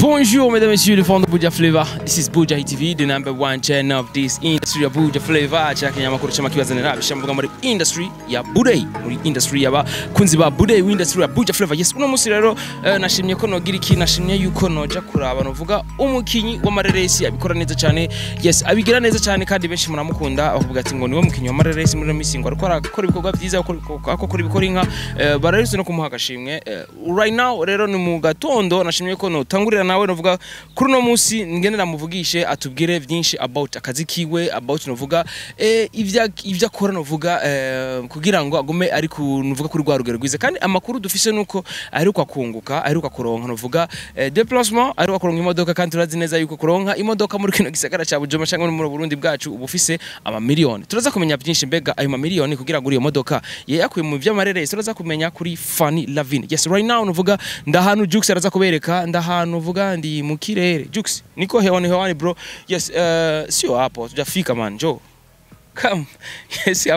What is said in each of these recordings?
Bonjour mesdames et messieurs, le fond de Buja Flavor. This is Buja TV, the #1 channel of this industry of Buja Flavor. Chaka nyamakuru chama kibazanira bishamvuga muri industry ya Budey, muri industry yaba kunzi ba Budey, industry ya Buja Flavor. Yes, uno musi rero nashimye ko nogira iki, nashimye yuko noja kuraba novuga umukinyi w'amareresi abikora neza cyane. Yes, abigira neza cyane kandi benshi muramukunda bavuga ati ngo niwe mukinyi w'amareresi muri misingo ariko akora ibikorwa byiza akora ibikora inka bararese no kumuha agashimwe. Right now rero ni mu gatondo nashimye ko notangurira nawe novuga kuri no musi ngene namuvugishe atubwire byinshi about akazi kiwe, about novuga ivya akora novuga kugira ngo agume ari kuvuga kuri rwa rugero rwiza kandi amakuru dufise nuko aheruka kunguka, aheruka kuronka novuga déplacement, aheruka kuronka imodoka kandi turazi neza yuko kuronka imodoka muri kino gisagara ca Bujumbura cyangwa muri Burundi bwacu ubufise ama miliyoni. Turaza kumenya byinshi mbega ayo ma miliyoni kugira ngo iyo modoka yakuye mu vy'amareresi turaza kumenya kuri Fanny Lavine. Yes, right now novuga ndahanu Jux araza kubereka ndahanu vuga ndi mukirere. Jux niko hewani bro. Yes, sio hapo tujafika man jo. Come. Yes,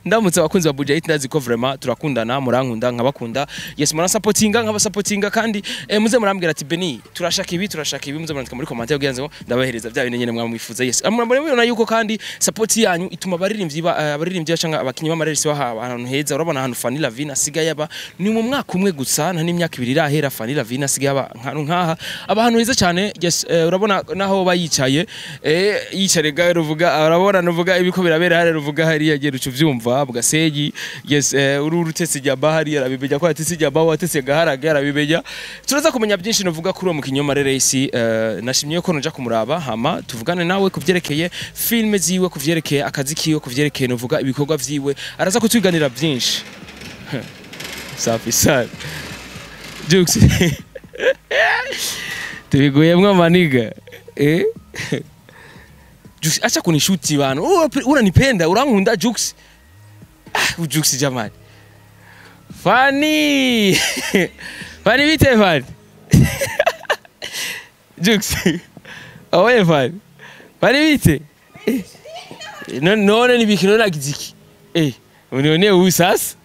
ndamutse abakunzi ba Buja ndazi ko vraiment turakundana murankunda nkabakunda. Yes, mura supportinga nk'abasupportinga kandi muze murambwira ati Beni turashaka ibi muze murandika muri comment kugira ngo ndabahereza bya bintu nyene mwamwifuza. Yes, murabona yuko kandi support yanyu ituma abaririmbyi cyangwa abakinyi b'amareresi bahaba ahantu heza. Urabona ahantu Fanny Lavine asigaye aba ni mu mwaka umwe gusa nta n'imyaka 2 irahera Fanny Lavine asigaye aba nkaha abahantu heza cyane. Yes, urabona naho bayicaye yicare gawe ruvuga urabona nuvuga ibiko birabera hari ruvuga hari yagera ucuvyumva bwaseyi. Yes, urutese rya bahari arabibeja ko atese rya baho atese gaharaga arabibeja. Turaza kumenya byinshi novuga kuri uwo mukinyi w'amareresi. Nashimye ko noja kumuraba hama tuvugane nawe kuvyerekeye filme ziwe, kuvyerekeye akazi kiwe, kuvyerekeye novuga ibikorwa vyiwe araza kutwiganira byinshi. Safi sana Jux tubiguyemwe amaniga Jux acha kunishuti bana. Unanipenda, urankunda Jux. Jux jamani. Fanny. Fanny bite Fanny. Jux. Awe Fanny. Fanny bite. None ni bikino na giziki. Unione huyu sasa.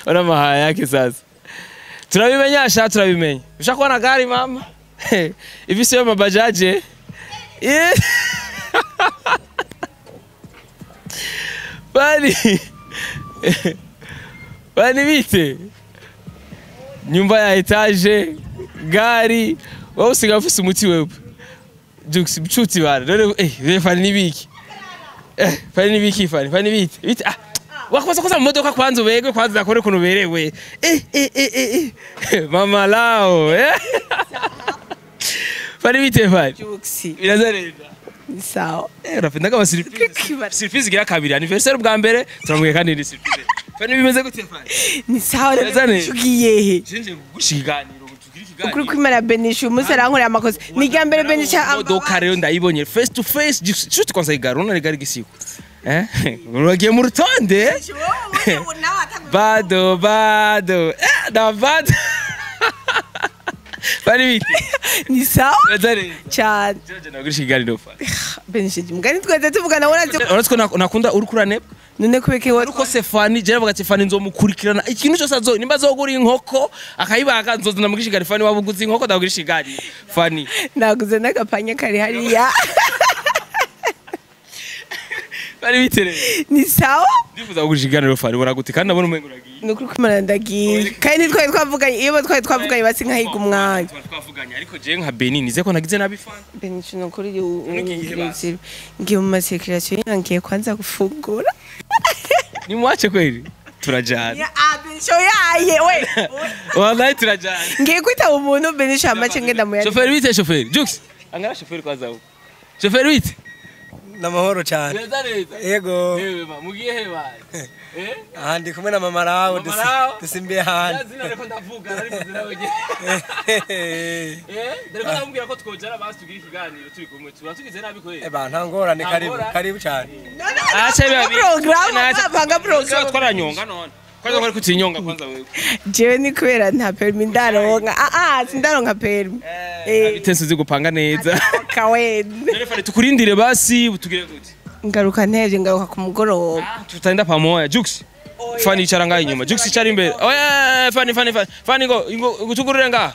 Ona mahaya yake sasa. Turabimenya sha turabimenya. Ushakuwa na gari mama? Hivi sio mabajaje? Bani bite nyumba ya etage gari wowe usiga ufise umuti wewe Jux bicuti bana none Fanny nibiki Fanny nibiki Fanny bite wakoze koza mu modoka kwanza ubegwe kwanza nakore kuno berewe mama lao Fanny bite Fanny Jux birazarenda sawa urapenda kama surprise gira kabiri anniversaire bwa mbere turamwe kandi ni surprise. Fanny bimeze gute Fanny? Ni sawa tugiyehe Jinje gushiganiro tugira ikiganiro ukuri kwimara Benishu musarankora amakoze ni rya mbere Benisha modoka rero ndayibonye face to face juste conseil garona regari gisiku uragiye mu rutonde bado da bado Fanny bite ni sawa birazarenda cyane Joje nagushiganiro Fanny Benisha mugani twese tuvugana uratse nakunda urukurane none kubeke wa uko Stefani je bavuga ati Fanny nzomukurikirana ikintu cyose azo nimba zogura inkoko akayibaga nzozana mugishigari Fanny wabuguze inkoko ndagurishigari Fanny naguze n'agapanya kari hariya Fanny bitere ni sawa ndifuza kugushiganira Fanny baraguti kandi nabona umengo uragiye nukuri kwimana ndagiye kandi twari twavuganye iyo twavuganye basi nkahiga umwanya twavuganye ariko je nka Beni nize ko nagize nabi Fanny Benishu nukuri ngiye mu masekirasiyo yangiye kwanza gufungura ni mwache kweli turajana ya Benishu yaye we wallahi turajana ngiye kwita umuntu Benishu amace ngenda mu chauffeur bite chauffeur Jux angara chauffeur kwanza huko chauffeur bite namahoro cyane yego mugiye he bari aha ndi kumwe na mama rawo dusimbiye hano yazina reko ndavuga ariko zinawe dore ko namubwira ko twojara basi tugira ikiganiro turi kumwe tugize nabi ko ntangorane karibu cyane panga program twaranyonga none kwanza kwari kutinyonga kwanza wewe jewe ni kubera nta permis ndaronka sindaronka permis bitense uzi gupanga neza kawende none Fani tukurindire basi utugire gute ngaruka ntevye ngaruka ku mugoroba tutaenda pamoja Jux Fani icara ngaho inyuma Jux icara imbere oya Fani ngo gutugurire ngaho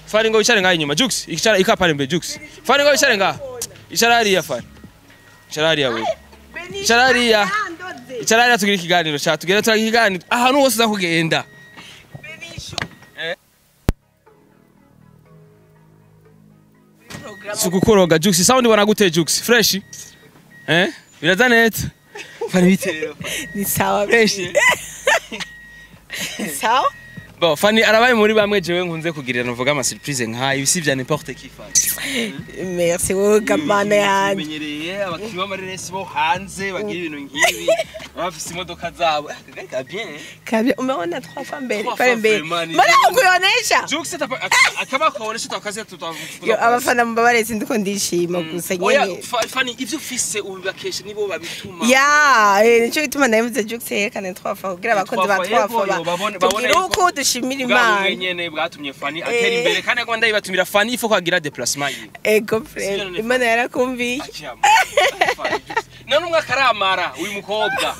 Fani ngo icara ngaho inyuma Jux icara ikapara imbere Jux Fani ngo icara ngaho icara hariya Fani icara hariya we icara hariya tugira ikiganiro cha tugera turagira ikiganiro ahantu hose uza kugenda Sukukoroga Jux sound wana gute Jux fresh biraza neza Fani biterero ni sawa fresh ni sawa Bon Fani arabaye muri bamwe jewe nkunze kugirira novuga ama surprise nkayo bisi vya n'importe qui Fani merci wowe kamana yanjye menyereye abakiba amareresi bo hanze bagira ibintu nkibi bafise imodoka zabo kabya umeona 3 fois mbere pale mbere mbona ukuyonesha Jux akaba konesha twakaze yo abafana mbabarezi ndiko ndishima gusa nyene Fani ivyo ufise ubibakesha nibo babituma nico bituma nayivuze Jux yerekane 3 fois kugira abakunzi ba 3 fois babona uko dushimira Imana nyene bwatumye Fani atera imbere kandi ko ndayibatumira Fani ifo kwagira déplacement ego frère Imana yarakumviye none umwaka aramara uyu mukobwa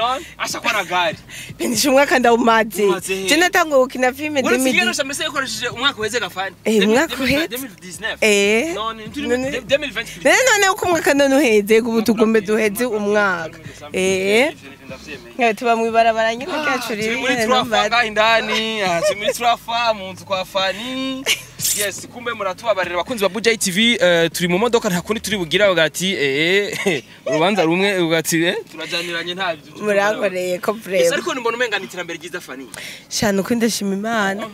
none asha kwa na gari Benisho umwaka ndawumaze je natanguye gukina filme 2010 uretse mbese yakoresheje umwaka uheze gafani umwaka uheze 2019 none 2020 none uko umwaka none uheze ubu tugombe duheze umwaka tuba mwibarabara nyine cyacu riri muri 3 fanga indani muri 3 fa mu nzu kwa Fani yes kumbe muratubabarira bakunzi ba Buja TV turi mu modoka nta kundi turi bugira ugati urubanza rumwe ugati turajaniranye nta murakoreye ko breve ariko mbona umenga niterambere giza Fani shano ko ndashima Imana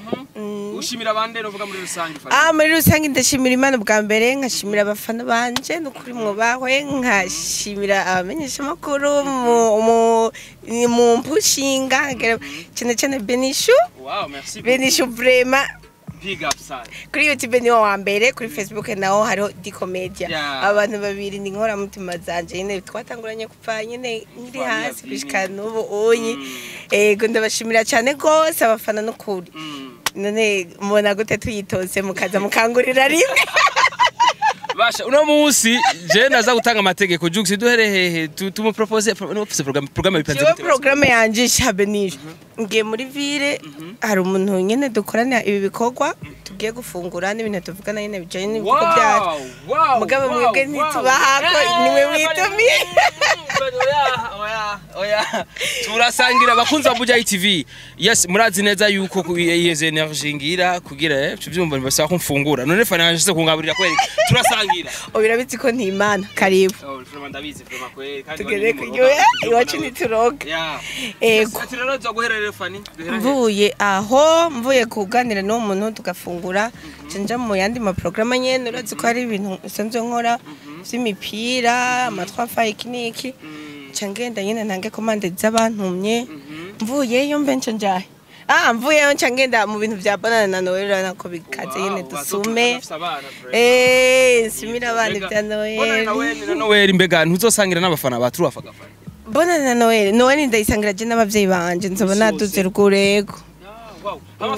ushimira abande novuga muri rusange Fani muri rusange ndashimira Imana bwa mbere nkashimira abafana banje no kuri mwubahwe nkashimira abamenyesha makuru mu mpushinga cyane Benisho wow merci Benisho vraiment big up side kuri YouTube ni wa mbere kuri Facebook naho hariho di comedy abantu babiri ni nkora mutima zanje nyine twatanguranye kupfa nyine ndi hasi bishika n'ubu onye ego ndabashimira cyane gose abafana no kuri none mubona gute tuyitose mukaza mukangurira rimwe basha uno munsi je naza gutanga amategeko Jux duherehehe tumu propose programme bipanze gute programme yanje Benisho ngiye muri ville hari umuntu nyene dukorana ibi bikorwa tugiye gufungura n'ibintu tuvugana nyene bijanye n'ibiko byacu mugabo mwebwe ntitubahako niwe witumiye oya turasangira abakunzi ba Buja TV yes murazi neza yuko yeze energy ngira kugira cyubyumva bashaka kumfungura none Fani yashyize kungaburira kweri turasangira birabitsi ko ntimana karibu ndabizi vrema kweri kandi tugere kuyoya iwacu nituroga ego turaroza guherera Fani mvuye kuganira n'uwo muntu tugafungura nja mu yandi ma programme nyene urazi ko hari ibintu usanzwe nkora vy'imipira amatwafa ikiniki ngenda nyine ntange komande z'abantumye mvuyeyo mbenje njaye mvuyeyo ngenda mu bintu bya banana na Noel nako bikaze nyine dusume simira abana bya Noel mbega ntuzosangira n'abafana ba True Afagafana banana na Noel ndayisangira je n'abavyeyi banje nzobona duze rugurego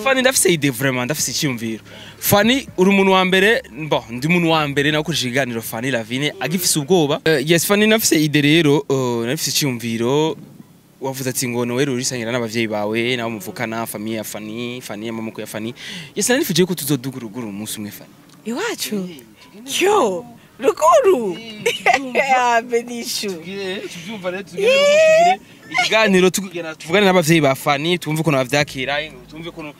Fani ndafise ide vraiment ndafise icyumviro Fani uri umuntu wa mbere ndi umuntu wa mbere nakoresha iganiro Fani Lavine agifise ubwoba yes Fani nafise ide rero nafise icyumviro wavuze ati ngo Noel urisangira n'abavyeyi bawe nabo muvukana famille ya Fani amamoko ya Fani yes nanifuje ko tuzodugurugura umunsi umwe Fani iwacu yo ruguru Benisho tubyumva rero tugire ikiganiro tuvugane n'abavyeyi ba Fani tumve ukuntu bavyakira tumve ukuntu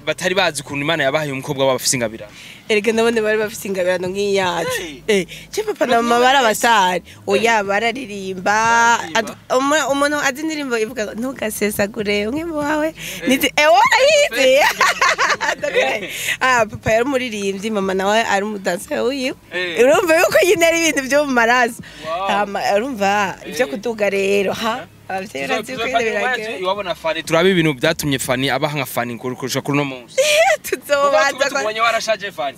batari bazi ukuntu Imana yabahaye umukobwa wabo bafise ingabirano erega nabone bari bafise ingabirano nk'iyacu je papa na mama barabasari oya bararirimba umuntu azi indirimbo ivuga ntugasesagure umwimbo wawe niti warayize papa yari umuririmbyi mama nawe ari umudanse wiwe urumva yuko nyine ari ibintu byo mu maraso urumva ibyo kuduga rero iwabona Fani turabe ibintu byatumye Fani abaha nka Fani kurusha kuri no munsi tuzobaza tubonye warashaje Fani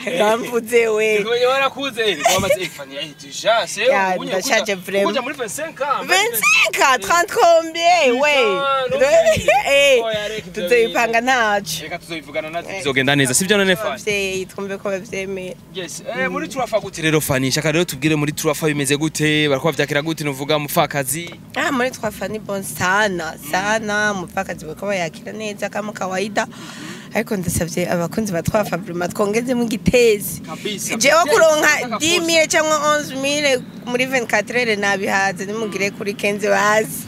Ramvuze we. Ngoye warakuze wamaze Fani deja c'est Ya, ndashaje vraiment. Kuja muri 25 ans. 25 30 combien we. Tuzoyipanga ntaco. Reka tuzobivugana natwe bizogenda neza sivyo none Fani. Abavyeyi twumve ko bavyemera. Yes, muri turafa gute rero Fani? Shaka rero tubwire muri turafa bimeze gute? Barako bavyakira gute nuvuga mupfakazi? Muri twafa ni bon sana mupfakazi bako bayakira neza kama kawaida. Ariko ndasavye abakunzi batwafa vraiment twongeze mu gitezi. Kabisa. Jewe kuronka 10,000 cyangwa 11,000 muri 24 heures nabihaze nimugire kuri 15 basi.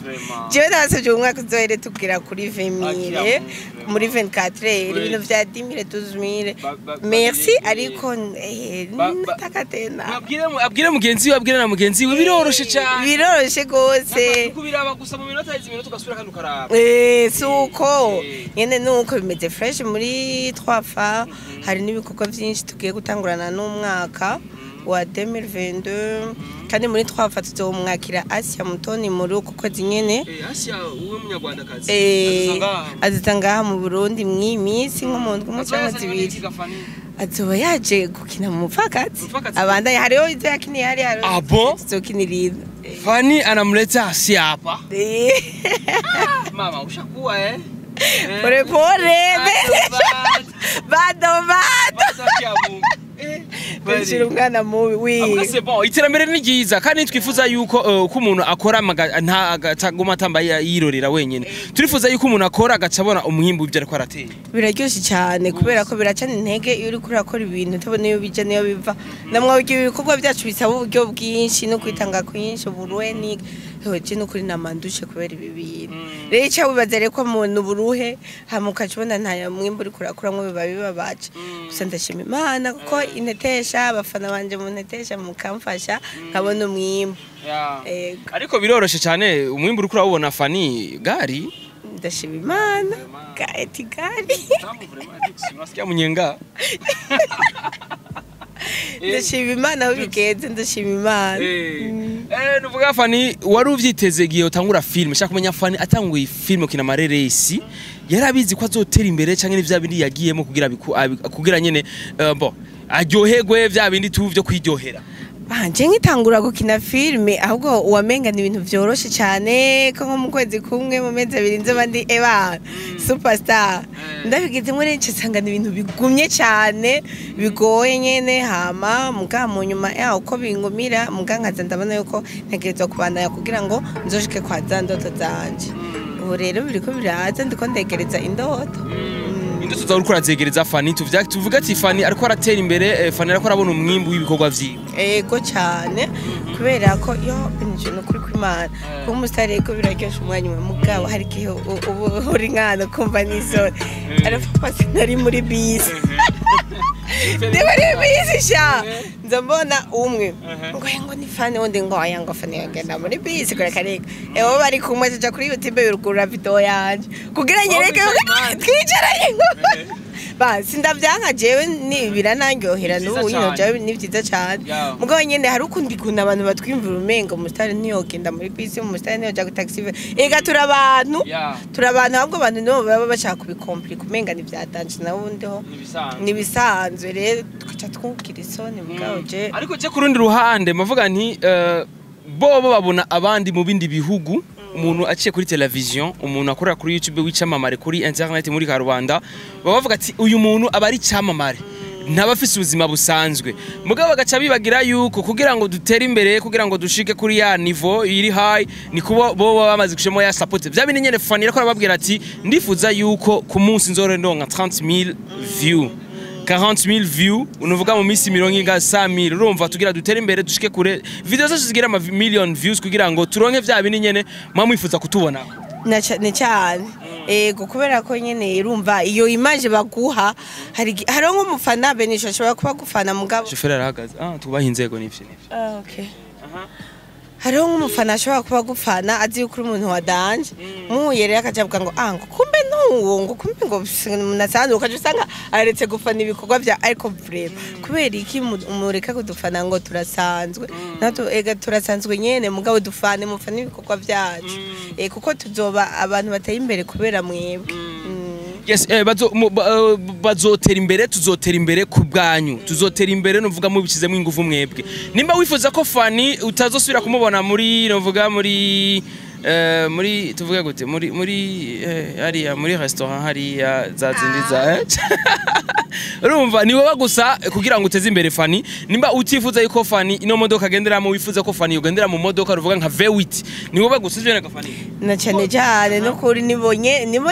Jewe ndasavye umwaka uzohere tubwira kuri 20,000 muri 24 heures ibintu vya 10,000 12,000. Merci ariko nataka tena. Abwire mugenzi we abwire na mugenzi we biroroshe cyane. Biroroshe gose. Kubiraba gusa mu minota 10 minota ugasubira kandi ukaraba. Suko nyene nuko bimeze fresh muri 3fa hari n'ibikorwa byinshi tugiye gutangurana n'umwaka wa 2022 kandi muri 3fa tuzomwakira Asia Mutoni muri uko kwezi nyene Asia uwe munyarwandakazi azitanga mu Burundi mw'imisi nko mu ndwi mu cyangwa zibiri azoba yaje gukina mu mupfakazi abandanya hariho ivyo yakiniye hari abo tuzokinirira Fani anamleta Asia hapa mama ushakuwa pole bado bashira umwana mubi c'est bon iterambere ni ryiza kandi twifuza yuko ko umuntu akora ataguma atambaye yirorera wenyene turifuza yuko umuntu akora agacabona umwimbu ibyo ariko arateye biraryoshye cyane kubera ko biracana intege iyo uri kurakora ibintu tabone iyo bija niyo biva namwe ibikorwa byacu bisaba uburyo bwinshi no kwitanga kwinshi uburuhe hoje no kuri namandushe kubera ibi bintu rero cyo wibazere ko umuntu buruhe hamuka cibona nta mwimbu uri kurakuramwe bibabaje gusa ndashima Imana kuko inetesha abafana banje mu netesha mukamfasha nkabona umwimbu ariko biroroshe cyane umwimbu uri kurabona Fani gari ndashima Imana gari unasikia munyenga ndashima Imana aho bigeze ndashima Imana nuvuga Fani wari uvyiteze giye utangura film shaka kumenya Fani atanguye film kina mareresi yarabizi ko azotera imbere canke n'ivya bindi yagiyemo kugira nyene bo aryoherwe vya bindi tuvyo kwiryohera banje nkitangura gukina filme ahubwo uwamenga ni ibintu vyoroshe cyane ko nko mu kwezi kumwe mu mezi abiri nze bandi superstar ndabigize muri nce sanga ni ibintu bigumye cyane bigoye nyene hama muga mu nyuma yaho uko bingumira muga nkaza ndabona yuko ntegerezwa kubandanya kugira ngo nzoshike kwa za ndoto zanje ubu rero biriko biraza ndiko ndegereza indoto indoto zawe uriko urazegereza Fani tuvuga ati Fani ariko aratera imbere Fani ariko arabona umwimbu w'ibikorwa vyiwe ego cyane kubera ko yo binje no kuri kwimana ko umusitari ko biraryosha umwanya umwe mugabo hari gihe ubu uri nkana kumva n'isoni ariko pasi nari muri bisi Ndebari bisi sha nzambona umwe ngo ni Fani wundi ngo aya ngo Fani yagenda muri bisi kure kareka ewo bari kumwe cyo kuri YouTube y'urugura video yanje kugira nyereke twicaranye basi ndavyanka jewe ni biranangyohera n'ubu ino jawe ni byiza cyane mugabo nyene hari ukundi kuna abantu batwimvira umengo mustari niyo genda muri bisi mu mustari niyo ja taxi ega turabantu ahubwo abantu no baba bashaka kubikomplika umenga ni byatanje na wundi ho ni bisanzwe rero tukaca twukira isoni mugabo je ariko je kurundi ruhande mavuga nti bobo babona abandi mu bindi bihugu umuntu aciye kuri television umuntu akorera kuri YouTube wicamamare kuri internet muri Karubanda bavuga ati uyu muntu abari cyamamare ntabafise ubuzima busanzwe mugabo bagaca bibagira yuko kugira ngo dutere imbere kugira ngo dushike kuri ya niveau iri high ni kubo bo bamaze gushemo ya support bya bindi nyene Fani ariko arababwira ati ndifuza yuko ku munsi nzore ndonka 30,000 view 40,000 view unuvuga mu misi 100,000 urumva tugira dutere imbere dushike kure video zacu zigira ama million views kugira ngo turonke vya bindi nyene mwamwifuza kutubona ne cyane ego kubera ko nyene irumva iyo image baguha hari nko mufana benisho ashobora kuba gufana mugabo shofera arahagaze tubaha inzego n'ivyo okay hariho nk'umufana ashobora kuba gufana azi yuko uri umuntu wa danje muyerera akajavuga ngo ngo kumbe n'uwo ngo kumbe ngo munasanzwe ukaje usanga aretse gufana ibikorwa bya ariko vrema kubera iki umureka kudufana ngo turasanzwe nato ega turasanzwe nyene mugabo dufane mufana ibikorwa byacu kuko tuzoba abantu bateye imbere kubera mwebwe Yes, bazotera imbere tuzotera imbere ku bwanyu tuzotera imbere novuga mubicizemo ingufu mwebwe nimba wifuza ko Fanny utazosubira kumubona muri novuga muri tuvuge gute muri hariya muri restaurant hariya zazindiza urumva ni wowe gusa kugira ngo uteze imbere Fanny nimba utifuza yuko Fanny ino modoka agenderamo wifuza ko Fanny ugendera mu modoka ruvuga nka V8 ni wowe gusa uje nka Fanny na cyane cyane no kuri nibo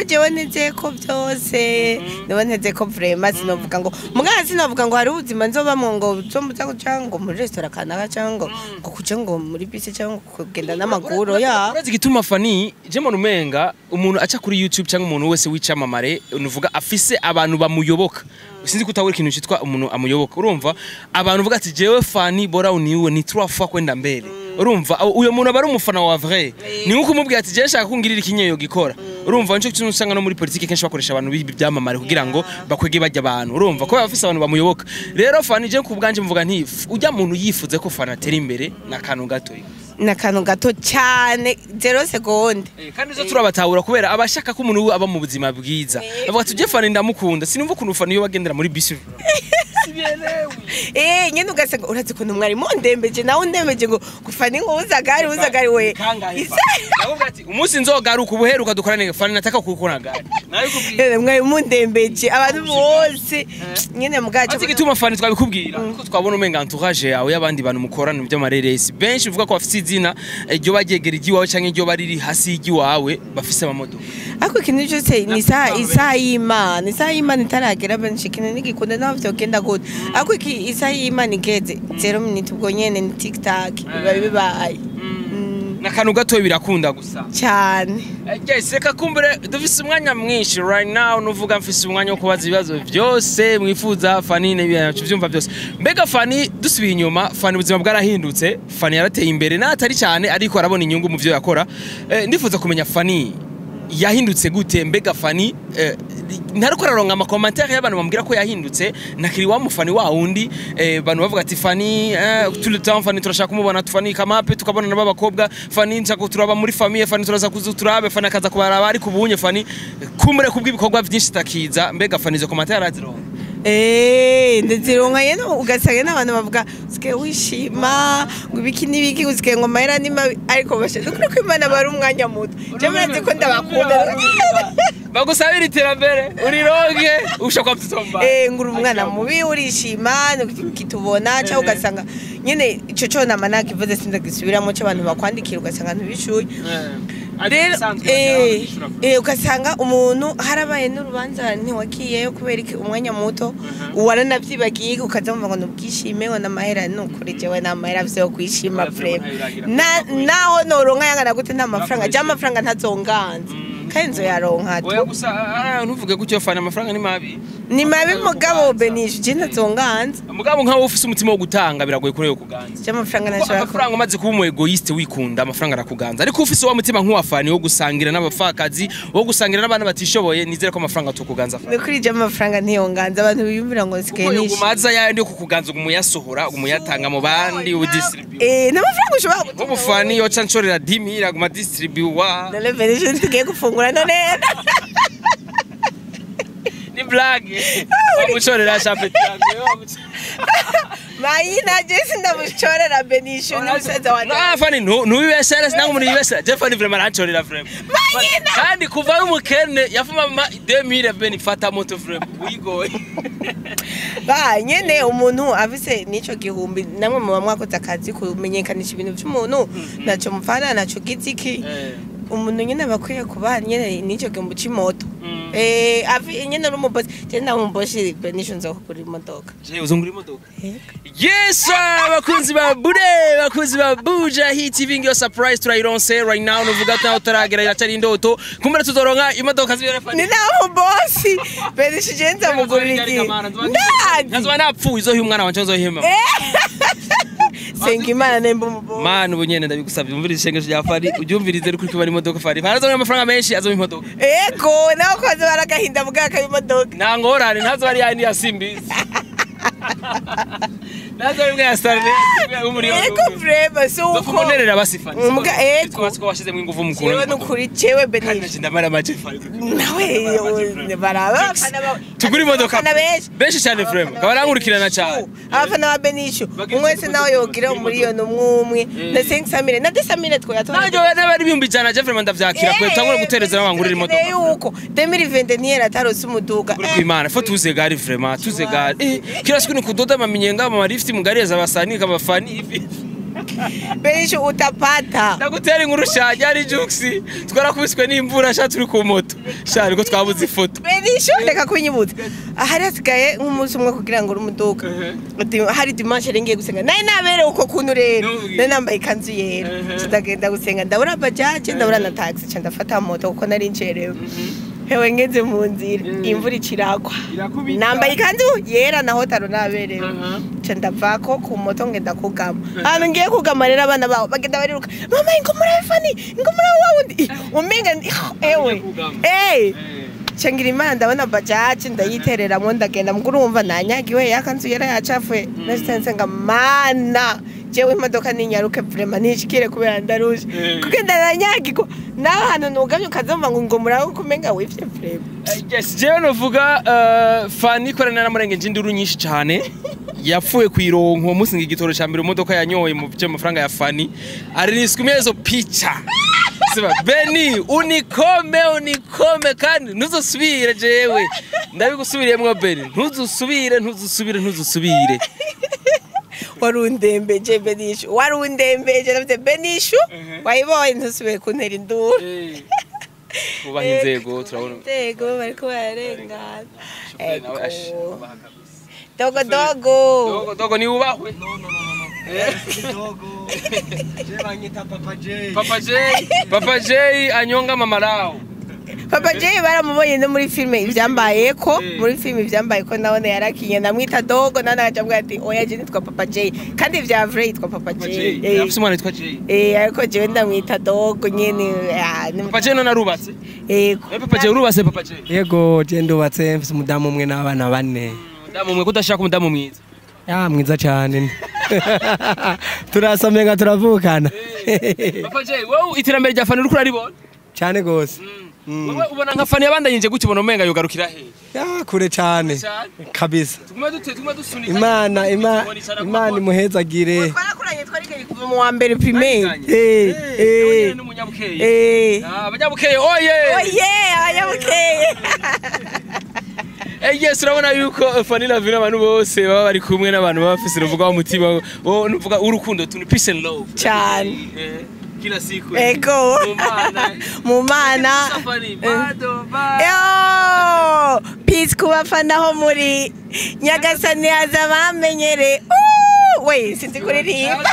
jewe neze ko byose nibo neze ko vraiment sinovuga ngo muganga sinovuga ngo hari ubuzima nzoba mu ngo zomuza kucango muri restaurant kanaka cyangwa ngo kuje ngo muri bisi cyangwa kugenda n'amaguru ya gituma Fanny jemo numenga umuntu aca kuri YouTube cyangwa umuntu wese wicamamare unuvuga afise abantu bamuyoboka sinzi kutawuri kintu cyitwa umuntu amuyoboka urumva abantu uvuga ati jewe Fanny bora uniwe ni 3 fois kwenda mbere urumva uyo muntu abari umufana wa vrai ni nko kumubwira ati je shaka kungirira ikinyeyo gikora urumva nico kintu usanga no muri politike kenshi bakoresha abantu byamamare kugira ngo bakwege bajya abantu urumva ko bafise abantu bamuyoboka rero Fanny je kubganje mvuga nti ujya muntu yifuze ko Fanny atera imbere nakantu gato nakantu gato cyane 0 seconde kandi zo turabatahura kubera abashaka ko umuntu aba mu buzima bwiza bavuga tuje Fanny ndamukunda sinumva kuntu Fanny yo bagendera muri bisi nyene ugasanga urazi ko numwari mu ndembeje nawe ndembeje ngo Fanny ngo uzagari we navuga ati umunsi nzogaruka ubuheruka dukorane Fanny nataka kukora gari nawe kubwira mwari mu ndembeje abantu bose nyene mugaje ati gituma Fanny twabikubwira kuko twabona umenga entourage yawe y'abandi bantu mukorana mu by'amareresi benshi uvuga ko bafite izina iryo bagegera igiwawe canke iryo bariri hasi y'igiwawe bafise amamodoka ako ikintu cyose ni isa y'Imana itaragera benshi kintu nigikunda naho vyogenda gute ako isa y'Imana igeze 0 minute ubwo nyene ni TikTok bibaye nakantu gato birakunda gusa cyane yes reka kumbere dufise umwanya mwinshi right now nuvuga mfise umwanya wo kubaza ibibazo byose mwifuza Fanny n'ibyacu byumva byose mbega Fanny dusubiye inyuma Fanny ubuzima bwarahindutse Fanny yarateye imbere natari cyane ariko arabona inyungu mu byo yakora ndifuza kumenya Fanny yahindutse gute mbega Fanny ntariko raronga ama commentaire y'abantu bambwira ko yahindutse nakiri wa mufani wa wundi bantu bavuga ati Fanny tout le temps Fanny turashaka kumubona Fanny kamape tukabona n'abakobwa Fanny nshaka turaba muri famille Fanny turaza kuzuturabe Fanny akaza kubaraba ari kubunye Fanny kumure kubw'ibikorwa byinshi takiza mbega Fanny zo commentaire arazironga ndazironka yeno ugasanga n'abantu bavuga usike wishima ngo ibiki nibiki usike ngo mahera ni mabi ariko bashaka ko Imana bari umwanya muto je murazi ko ndabakunda bagusabira iterambere urironke ushaka kutsomba nguru umwana mubi urishima kitubona cyangwa ugasanga nyene ico cyo namana kivuze sinza gisubiramo cyo abantu bakwandikira ugasanga ntibishuye rero ugasanga umuntu harabaye n'urubanza ntiwakiyeyo kubera iki umwanya muto waranavyibagiye ukazamva ngo nubwishime ngo namahera nukuri jewe namahera vyo kwishima frame naho noronka yangana gute nta mafaranga je amafaranga ntazonganza kenzo yaronka oya gusa ntuvuge gutyo Fanny amafaranga ni mabi mugabo benisha je ntazonganza mugabo nkaho ufise umutima wo gutanga biragoye kureyo kuganza je amafaranga nashaka amafaranga umaze kuba umu egoiste wikunda amafaranga arakuganza ariko ufise wa mutima nk'uwa Fanny wo gusangira n'abafakazi wo gusangira n'abana batishoboye nizere ko amafaranga tukuganza Fanny kuri je amafaranga ntiyonganza abantu biyumvira ngo sikenisha umaza yandi yo kukuganza umuyasohora umuyatanga mu bandi udistribute n'amafaranga ushobora gutuma Fanny yo canchorera 10000 aguma distribute wa le version tugiye gufungura none ni blague wamuchorera chapeti yangu Mayina jesi ndamuchorera benisho n'umusaza wa Fanny ntubibeshere sinangu muri ibeshere je Fanny vraiment aranchorera vraiment Mayina kandi kuva umukene yafuma 2000 beni fata moto vraiment wigoye nyene umuntu afise nico gihumbi namwe mu bamwakoze akazi kumenyekanisha ibintu by'umuntu naco mfana naco giziki umuntu nyene bakwiye kuba nyene nico gihumbi c'imoto nyene n'umubosi je ndamuboshi benisho nzo kugura imodoka je uzungura imodoka yes bakunzi ba bakunzi ba Buja Hit TV ngiyo surprise turayironse right now nuvuga ko utaragera iracari indoto kumbere tuzoronka imodoka zibere Fanny ni naho bosi benisho je nzamugurira iki nazwa napfu izo umwana wanje nzohema senga Imana nemba umubosi man ubunyene ndabigusabye umvirize ishengesho rya Fanny ubyumvirize riko kuri imodoka Fanny barazona amafaranga menshi azo imodoka ego naho kwaze baragahinda bugaka imodoka nangorane ntazo bari yandi yasimbiza nazo bimwe ya Starne eko vrema suko zofumonerera basifani Mbwa eko twasiko washizemo ingufu mukuru jewe nukuri jewe Benisho ndamara make fari nawe baraba tugura imodoka benshi cyane vrema kabarankurikirana cyane abafana ba Benisho umwese nawe yogira umuriyoni umwe na 500 na 200 twoyatora najo n'abari bihumbi jana je vrema ndavyakira kwe tangura gutereza n'abangurira imodoka yuko 2020 ntiyera tarose umuduga kwimana fo tuze gari vrema tuze gari kila siku ni kudoda maminyenga mu marifti mugari za basani kabafani hivi Benisho utapata ndagutera inkuru shaje ari juxi twarakubiswe n'imvura sha turi ku moto sha ariko twabuze ifoto Benisho reka kunyibuza ahari asigaye nk'umunsi umwe kugira ngo urumuduka hari dimanche rengiye gusenga naye nabere uko kuntu rero naye nambaye ikanzu yera ndagenda gusenga ndabura bajaje ndabura na taxi cyanda ndafata moto kuko nari ncerewe hewe ngeze mu nzira imvura ikiragwa nambaye ikanzu yera naho taro naberewe cyanda ndavako ku moto ngenda kugama hano ngiye kugama rero abana bawo bagenda bariruka mama ingomura Fani ingomura wawundi umenga ewe Changira imana ndabona bajaje ndayitereramo ndagenda mukuru wumva nanyagiwe yakanzu yera yacafuye nasitanse nga mana jewe imodoka ninyaruke vrema nishikire kubera ndaruje kugenda nanyagiko naho hano nugamye ukazomva ngo muraho kumenga wifye vrema yes jewe novuga Fani korana namurenge njinduru nyinshi cyane yapfuye kwironko umusinga igitoro ca mbere imodoka yanyoye mu byo mafaranga ya Fani ari nisikumezo picha Siba Beni unikome kandi ntuzosubire jewe ndabigusubiriyemo Beni ntuzusubire warundembeje Benisho warundembeje navye Benisho wayibonye ntusubire kuntera induru ubaha inzego turabona inzego bariko bararengana dogo ni ubahwe Papa J anyonga mama lao Papa J baramubonye no muri filme ivyambaye ko muri filme ivyambaye ko nabone yarakinye namwita dogo nana acambwa ati oya je nitwa Papa J kandi vya vrai yitwa Papa J afise umwana yitwa J ariko je ndamwita dogo nyene Papa J none arubatse Papa J urubatse Papa J yego je ndubatse mfise umudamu umwe n'abana bane umudamu umwe kudashaka umudamu mwiza mwiza cyane turasamenga turavukana Papa J wowe iterambere rya Fani uriko uraribona cyane gose wowe ubona nka Fani yabandanyije gutyo ubona umenga yogarukira he kure cyane kabisa tugume dusunika imana imuhezagire twarakuranye twarigeye kuva mu wa mbere primaire abanyabukeye oye abanyabukeye yes urabona yuko Fani Lavina abantu bose baba bari kumwe n'abantu bafise uruvuga umutima nuvuga urukundo tuni peace and love cyane kila siku ego mumana peace kubafana ho muri Nyagasani aza bamenyere we sinzi kuririmba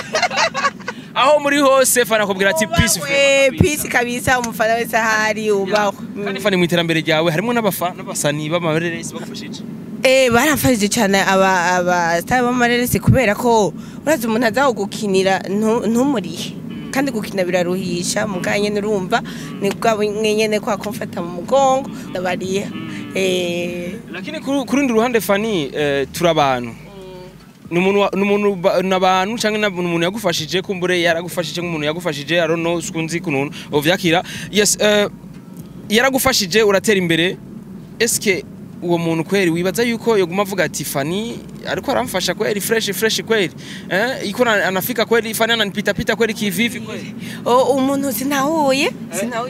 aho muri hose Fani akubwira ati peace kabisa umufana wese ahari ubaho kandi Fani mu iterambere ryawe harimo n'abasani b'amareresi bagufashije barafashije cyane aba star b'amareresi kubera ko uraza umuntu azaho gukinira ntumurihe kandi gukina biraruhisha muganye nurumva ni bwabo nyene kwa komfata mu mugongo ndabariye lakini kurundi ruhande Fani turabantu numuntu nabantu cyangwa umuntu yagufashije kumbure yaragufashije nk'umuntu yagufashije arono skunzi kununu ovyakira yes yaragufashije uratera imbere eske uwo muntu kweri wibaza yuko yoguma avuga ati Fani ariko aramfasha kweri fresh kweri iko anafika kweri Fani ananipita kweri kivivi kweri umuntu sinahuye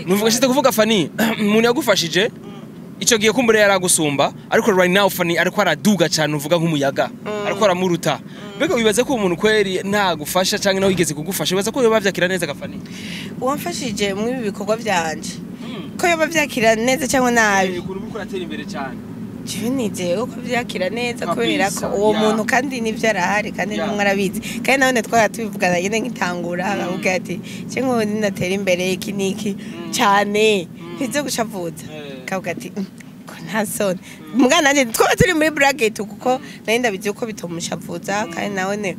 nuvuga shite kuvuga Fani umuntu yagufashije ico giye kumbure yaragusumba ariko right now Fani ariko araduga cyane uvuga nk'umuyaga ariko aramuruta mbega wibaza ko umuntu kweri ntagufasha cyangwa nawe yigeze kugufasha wibaza ko yoba vyakira neza Fani wamfashije mu bikorwa byanje ko yoba vyakira neza cyangwa nabi uko uratera imbere cyane nizeye ko vyakira neza kubera ko uwo muntu kandi nivyo arahari kandi n'umwe arabizi kandi nabone twara tubivugana nyine nkitangura akavuga ati cyangwa ninatera imbere iki niki cyane ntizo gushavuza akavuga ati ko nta soni mugana nanje twaba turi muri bracket kuko nari ndabizi ko bitomushavuza kandi nabone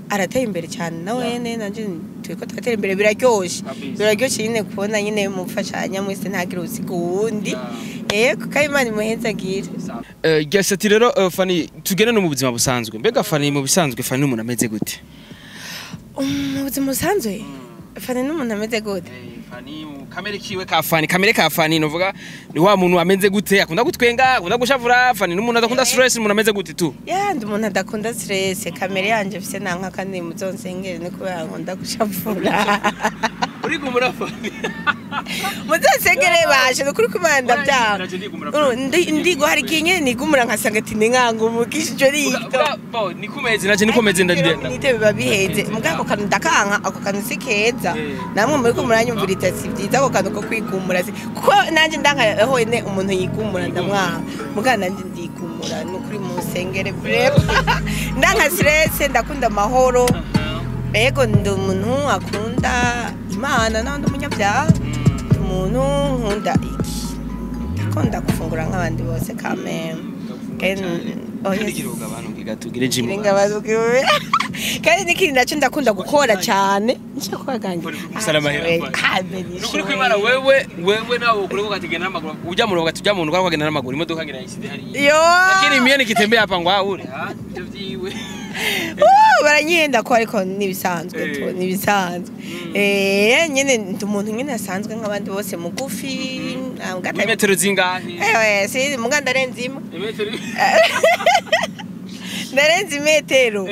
arateye imbere cyane nawe nanje turiko twatera imbere biraryoshye nyine kubona nyine mufashanya mwese ntagira usiga uwundi yego kandi Imana imuhezagire. Gasati rero Fani tugene no mu buzima busanzwe mbega Fani mu bisanzwe Fani n'umuntu ameze gute Mu buzima busanzwe Fani n'umuntu ameze gute Fani kamere kiwe ka Fani kamere ka Fani novuga ni wa muntu ameze gute akunda gutwenga akunda gushavura Fani n'umuntu adakunda stress umuntu ameze gute tu ndi umuntu adakunda stress kamere yanje mfise nanka kandi muzonsengere ni kubera nkunda gushavura uri gumura Fani muzonsengere bashe nukuri kumanda byanga ndigo hari kinye nigumura nkasanga ati ningango mukishije rito bo nikumeze naje nikomeze ndende nite biba biheze mugako kantu ndakanka ako kantu sikeza namwe muri ko muranyumvira itasi byiza ako kantu ko kwigumura kuko nanje ndanka hoyene umuntu yigumura ndamwa mugana nanje ndigumura nukuri musengere bref ndanka stress ndakunda amahoro ego ndi umuntu akunda Imana nandi umunyabyaha umuntu nkunda iki akunda gufungura nk'abandi bose kameme kandi n'ikindi nacyo ndakunda gukora cyane nukuri kw'Imana wewe nawe ukuri ukagenda n'amaguru ujya mu rugo tujya mu rugo ukagenda n'amaguru imodoka ngena iside hari lakini mie nikitembea hapa ngwaure ibyo vyiwe baranyenda ko ariko nibisanzwe to nibisanzwe nyene ndi umuntu nyene asanzwe nk'abandi bose mugufi metero zingahe si muganda renzima ndarenze metero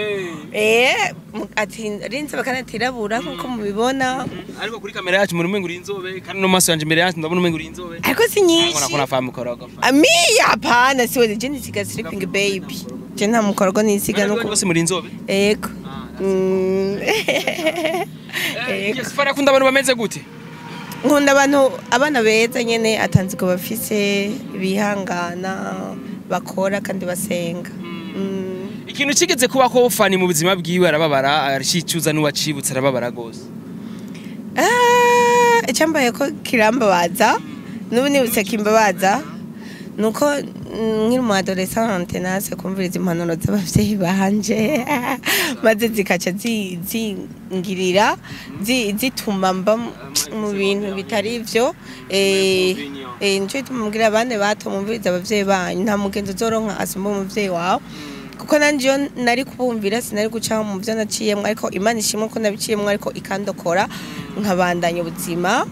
ati rinze bakana tirabura nkuko mubibona ariko kuri kamera yacu muri mwengu rinzobe kandi no maso yanje imbere yacu ndabona mwengu rinzobe ariko si nyinshi nkona famu koroga ami hapana siwe je nisiga sleeping baby je nta mukorogo nisiga nuko bose muri inzobe yego yes fara kunda abantu bameze gute nkunda abantu abana beza nyene atanziko bafise bihangana bakora kandi basenga ikintu kigeze kuba ko Fani mu buzima bwiwe arababara arishicuza n'uwacibutse arababara gose icyambaye ko kirambabaza n'ubu nibutse kimbabaza nuko nkiri mu adolescente nase kumviriza impanuro z'abavyeyi banje maze zikaca zingirira zituma mba mu bintu bitari ivyo nico tumubwira abandi bato mumviriza abavyeyi banyu nta mugenzi uzoronka asumba umuvyeyi wawe kuko nanje nari kubumvira sinari guca mu byo naciyemwe ariko Imana ishimwe ko nabiciyemwe ariko ikandokora nkabandanya ubuzima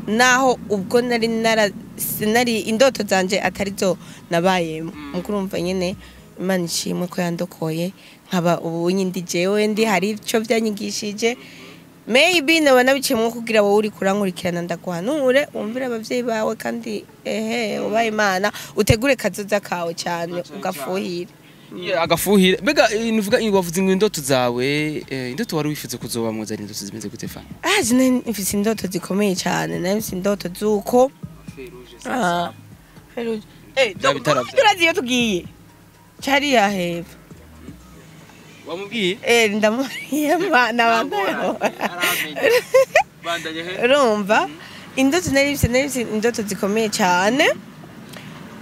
naho ubwo nari indoto zanje atari zo nabayemo mukurumva nyene Imana ishimwe ko yandokoye nkaba ubu nyindi jewe ndi hari ico byanyigishije maybe naba nabiciyemwe kugira wowe uri kurankurikirana ndaguhanure umvira abavyeyi bawe kandi ubaye Imana utegure kazoza kawe cyane ugafuhira agafuhira bega nuvuga wavuze ngo indoto zawe indoto wari wifuze kuzoba mwoza indoto zimeze gute Fani jine mfise indoto zikomeye cyane nafise indoto zuko Feruje turazi iyo tugiye cyari yaheva wamubwiye ndamuriye mana bandanye rumva indoto nari indoto zikomeye cyane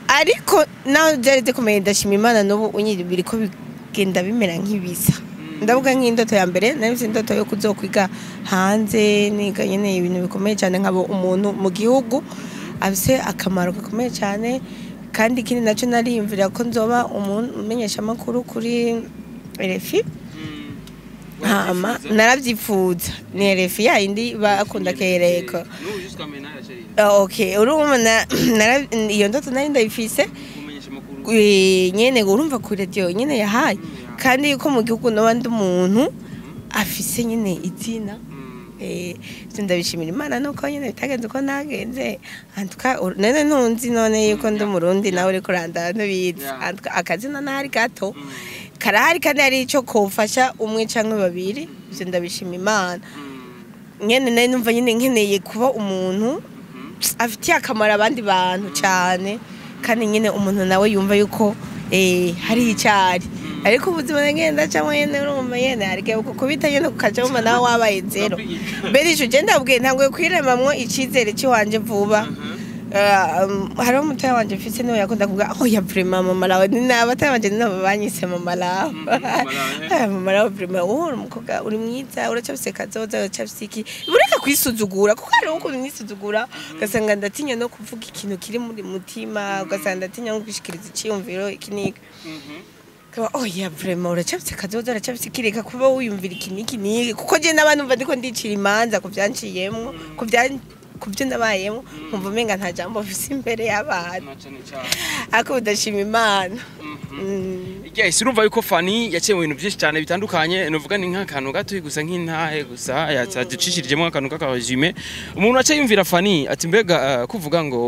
ariko nawe byari zikomeye ndashima Imana n'ubu unyiri ko bigenda bimera nk'ibisa ndavuga nk'indoto ya mbere nabise indoto yo kuzokwiga hanze niga nyene ibintu bikomeye cyane nkabo umuntu mu gihugu afise akamaro gakomeye cyane kandi ikindi nacyo nariyumvira ko nzoba umuntu umenyesha amakuru kuri RFI narabyifuza ni RFI yindi bakunda kereka okay urumva iyo ndoto nari ndayifise nyene urumva ku radio nyene yahaye kandi yuko mu gihugu n'abandi umuntu afise nyene izina ndabishimira Imana nuko nyene bitagenze uko nagenze antuka nene ntunzi none yuko ndi Murundi nawe uri kurandana n'ubizi antuka akazina nari gato karahari kandi ari ico kofasha umwe canke babiri ivyo ndabishima Imana nyene nari numva nyene nkeneye kuba umuntu afitiye akamaro abandi bantu cyane kandi nyene umuntu nawe yumva yuko hari icyari ariko ubuzima ngenda cyangwa nyene urumva nyene arike kubita nyene kukaca umva nawe wabaye zero beri ico je ndabwiye ntangoye kwiremamwo icizere cy'iwanje vuba hariho umutoya wanje mfise niwe yakunda kuvuga oh ya vraiment mama lawe ni abatoya wanje nabo banyise mama lawe mama lawe vraiment uri umukobwa uri mwiza uracafise kazoza uracafise iki bureka kwisuzugura kuko hariho ukuntu nisuzugura ugasanga ndatinya no kuvuga ikintu kiri muri mutima ugasanga ndatinya no gushikiriza iciyumviro ikiniki oh ya vraiment uracafise kazoza uracafise kireka kuba wiyumvira ikiniki kuko je n'abantu mva ndiko ndicira imanza ku vyanciyemwo ku byo nabayemo nkumva umenga nta jambo mfise imbere y'abantu ako udashima Imana. Yes, urumva yuko Fanny yaciye mu bintu byinshi cyane bitandukanye novuga ni nk'akantu gato gusa nk'intahe gusa yaducishirijemo akantu k'akaregime umuntu aciye yumvira Fanny ati mbega kuvuga ngo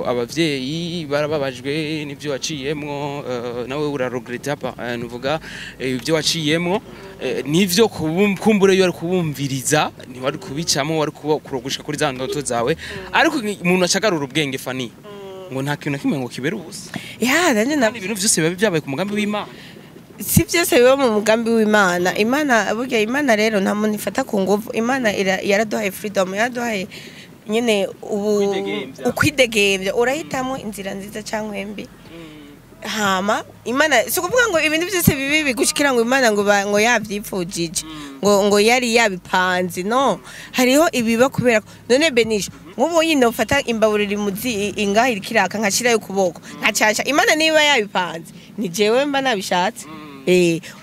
abavyeyi barababajwe n'ibyo waciyemwo nawe uraregreta nuvuga ibyo waciyemwo nivyo kumbure yo ari kubumviriza ni wari kubicamo wari kurogushika kuri za ndoto zawe ariko umuntu acagarura ubwenge Fanny ngo nta kintu kimwe ngo kibera ubusa nanje ibintu byose biba byabaye ku mugambi w'Imana si byose biba mu mugambi w'Imana. Imana burya Imana rero nta muntu ifata ku nguvu. Imana yaraduhaye freedom yaraduhaye nyene ukwidegembya urahitamo inzira nziza cyangwa mbi hama Imana si kuvuga ngo ibintu byose bibi bigushikira ngo Imana ngo yavyipfujije ngo yari yabipanze no hariho ibiba kubera none benisho nk'ubu yino ufata imbaburira imuzi ingahe irikiraka nkashira y'ukuboko nkacaca Imana niba yabipanze ni jewe mba nabishatse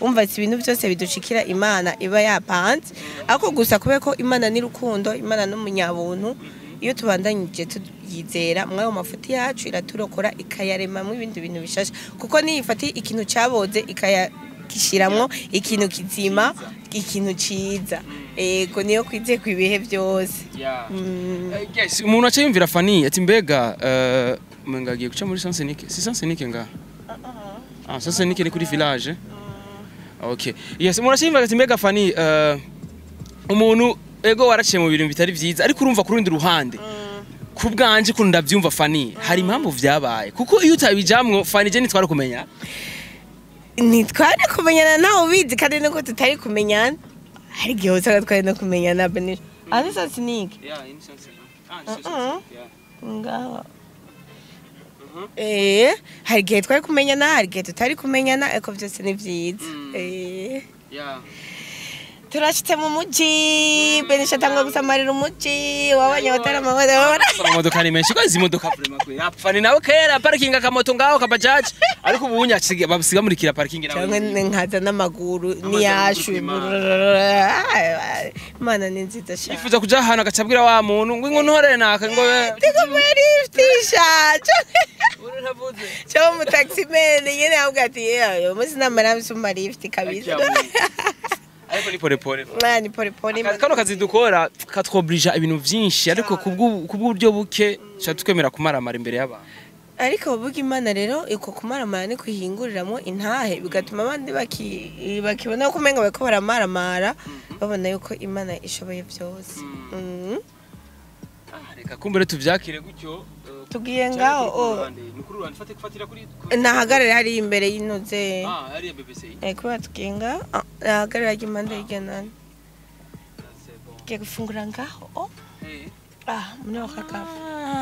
umva ibintu byose bidushikira Imana iba yapanze ako gusa kubera ko Imana ni rukundo Imana n'umunyabuntu iyo tubandanyije tuyizera mwayo mafuti yacu iraturokora ikayaremamo ibindi bintu bishasha kuko niyifati ikintu cyaboze ikayakishiramwo ikintu kizima ikintu ciza ego niyo kwize ku ibihe byose. Yes, umuntu aciye yumvira Fanny ati mbega mengagiye guca muri Sansenique si Sansenique nga Sansenique ni kuri village okay. Yes, umuntu aciye yumvira ati mbega Fanny umuntu ego waraciye mu bintu bitari vyiza ariko urumva ku rundi ruhande ku bwanje ko ndavyumva Fanny hari impamvu vyabaye kuko iyo utabijamwo Fanny je nitwara kumenya nawe ubizi kandi nuko tutari kumenyana hari igihe usanga twari no kumenyana benisho ari Sansenique ngaho hari igihe twari kumenyana hari igihe tutari kumenyana ariko byose ni vyiza turashitse mu muji benisha tanga gusamarira umuji wabanye batara amamodoka ni menshi ko izi modoka vraiment kwe Fanny nawe kera parking akamoto ngaho kabajaje ariko ubunya babisiga muri kira parking nawe cyangwa nkaza n'amaguru niyashu Imana ni nziza cyane ifuza kuja hana agacabwira wa muntu ngo ntore naka ngo tikomeri tishaje uranavuze cyo mu taxi man yene abugati yo musi namara bisuma lift kabisa ariko ni pole ni pole kano kazi dukora katwobrija ibintu byinshi ariko kubw'uburyo buke cyatwemera kumaramara imbere y'abantu ariko buga Imana rero iko kumaramara ni kwihinguriramwo intahe bigatuma abandi bakibona ko umenga bako baramaramara babona yuko Imana ishoboye byose reka kumbere tuvyakire gutyo tugiye ngaho mukuru rwanda fatira kuri nahagarara hari imbere y'inoze hari BBC kuba tugiye ngaho nahagarara impande y'igana giye gufungura ngaho mune wakakafu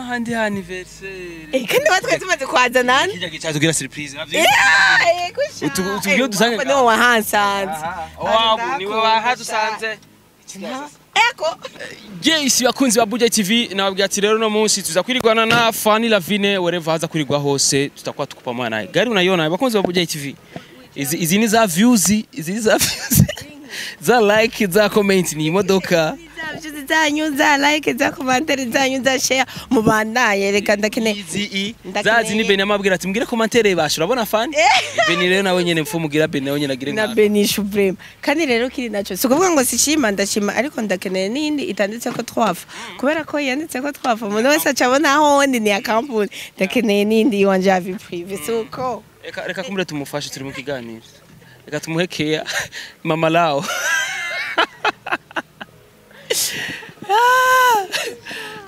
handi anniversaire kandi batwe tumaze kwazana kijya gicazo gira surprise navyo utugiye dusange no wahansanze niwe wahadusanze eko yes bakunzi ba Buja TV nababwiye ati rero no munsi tuza kwirigwana na Fanny Lavine wherever haza kwirigwa hose tutakuwa tukupamana naye gari unaiona bakunzi ba Buja TV izi ni za views za like za comment ni imodoka zanyu za like za commentaire zanyu za share mubandaye reka ndakene zazi ni Beni amabwira ati mbwire commentaire basho urabona Fanny Beni rero nawe nyene mfumugira Beni nawe nyene agire na Beni supreme kandi rero kiri naco sikuvuga ngo sishima ndashima ariko ndakeneye nindi itanditse ko twafa kubera ko yanditse ko twafa umuntu wese acabona aho ndi ni akampuni ndakeneye nindi wanje ya vie privé suko reka kumbure tumufashe turi mu kiganiro reka tumuhekea mama lao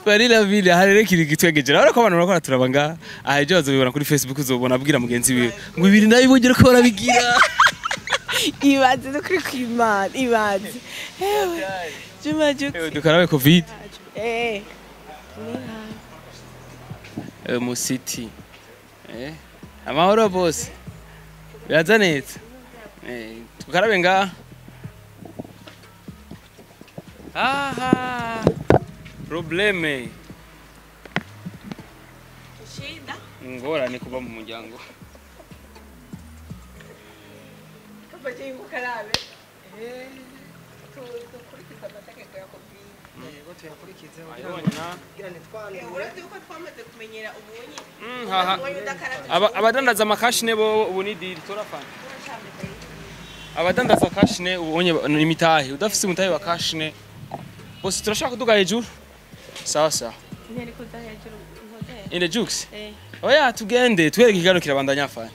Fanny Lavine harere kiri gitwegejera ariko abantu barakora turabanga aheje bazobibona kuri Facebook uzobona abwira mugenzi wiwe ngo ibiri nabibogera ko barabigira ibaze dukuri kwimana ibaze dukarabe covid mu city amahoro bose biraza neza tukarabe ngaha aha probleme shida ngorane kuba mu muryango kabaje ngukarabe tukurikiza amategeko ya covid yego tuyakurikize uretse uko twamaze kumenyera ubunyi abadandaza amakashine bo ubu ni diri turafana abadandaza kashine ubonye ni imitahe udafise umutahe wa kashine bose turashaka kuduga hejuru sawa sawa ntari kuza hejuru inde jukes oya tugende twereke igano kirabandanya afana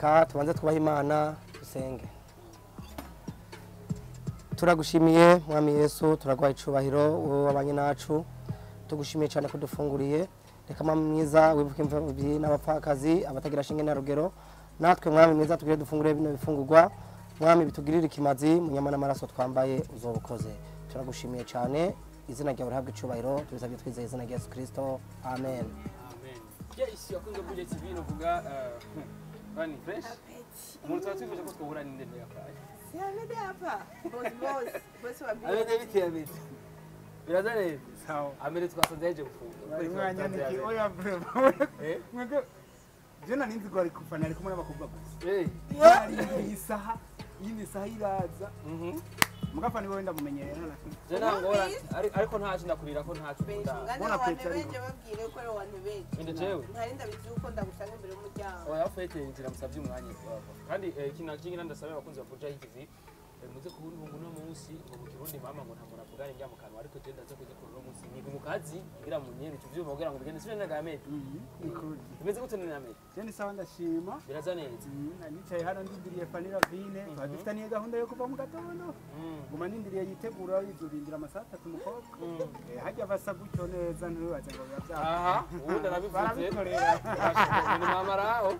reka tubanze twubahe Imana dusenge. Turagushimiye mwami Yesu, turagwaye icubahiro wowe wabanye nacu, tugushimiye cyane ko dufunguriye. Reka mwami mwiza wibuke imfubyi n'abapfakazi abatagira shinge na rugero, natwe mwami mwiza tugire dufungure bino bifungurwa, mwami bitugirire ikimazi mu nyama n'amaraso twambaye uzobukoze. Turagushimiye cyane, izina ryawe rihabwe icubahiro, tubisabye twizeye izina rya Yesu Kristo, amen. Isi wakunze Buja TV novuga bani fresh umuntu twatwifuje ko twahura n'indende yapaye Siamede hapa. Boss wa bibi. abede bitiye bite birazane Sawa. amere twasanze yaje gufunga Umwanya niki oya brema. Mwege jena ninzi ko ari kufana ari kumwe n'abakobwa gusa. Ari isaha yindi saha iraza. Mugafani wowe ndamumenyerera nakindi. jena ngora ariko ntacu ndakurira ko ntacu Ngana Bona abantu peta benje babwire ko ari abantu benje. inde jewe Ntari ndabizi uko ndagusanga imbere y'umuryango. oya fete inzira musabye umwanya kandi ikintu kingira ndasaba abakunzi ba Buja TV muze kubuntu no munsi ngo mu Kirundi mama ngo nta muntu avugana njya mu kanwa ariko je ndaze kujya ku munsi ni mu kazi ngira mu nyeri tuvyuma kugira ngo bigende sibene nagamete imeze gute ni namete Jeni sawa ndashima. biraza neza Nicaye hano ndindiriye Fanira Vine, badufitaniye gahunda yo kuva mu gatondo. Guma ndindiriye yitegura yizurindira amasaha 3 umukobwa. Hajya basa gutyo neza ntibaze ngo byabyaha. aha ubundi arabivuze Barabikorera. ni mama raho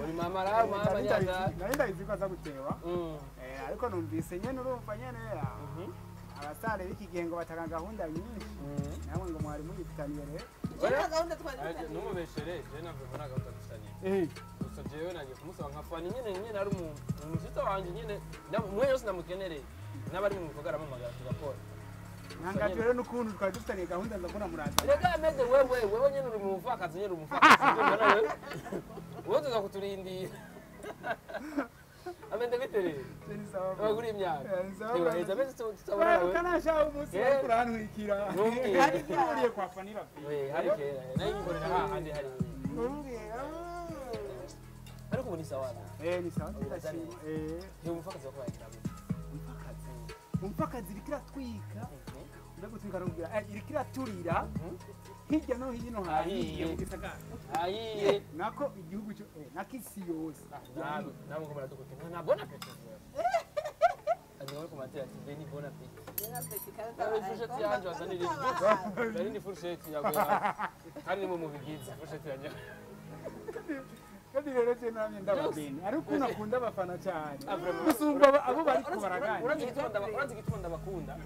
uri mama raho mama nyaza Nari ndabizi ko aza gutewa. Ariko numvise nyene urumva nyene abasare b'iki gihe ngo batanga gahunda nyinshi. Namwe ngo mwari muyifitaniye rero. Jena gahunda twazitanye. numubeshere je navyo mbona gahunda dufitanye gusa jewe nagiye kumusaba nkafana nyene ari umusita wanje nyene mwe yose ndamukenereye n'abari mu bikorwa aramamagara tugakora Nangajwe rero n'ukuntu twari dufitaniye gahunda ndabona muraza. rega ameze wewe nyene uri mu mufakazi nyene uri mu mufakazi wowe tuza kuturindira amende biterere Jeni sawa. abaguri imyaka Sawa. heza bese tutabona wewe Kanasha umunsi wo kuranwikira. Ntumbwire. Hari byuriye kwa Fanira Vine. we hari kera nayo ngikorera hahandi hari Ntumbwira. ariko ubu ni sawa Ni sawa ndashima. ni umufakazi wo kwakira Umupfakazi. Umupfakazi irikira ndagutwika n'ubwira irikira turira hirya no hino hahiye mu gisagara. ayiye Nako igihugu cyo nakisi yose. ntabwo ko baradukuta nta bona pete ari wowe kumatera ati beni bona pete Jena peti kana nawe fusheti yanje wazanira ibyo ni fusheti yawe kandi mu bigize fusheti yanje Kandi rero je namye ndababeni ariko unakunda abafana cyane. Abraham. Gusumba abo bari ko baragana. urazi igituma ndabakunda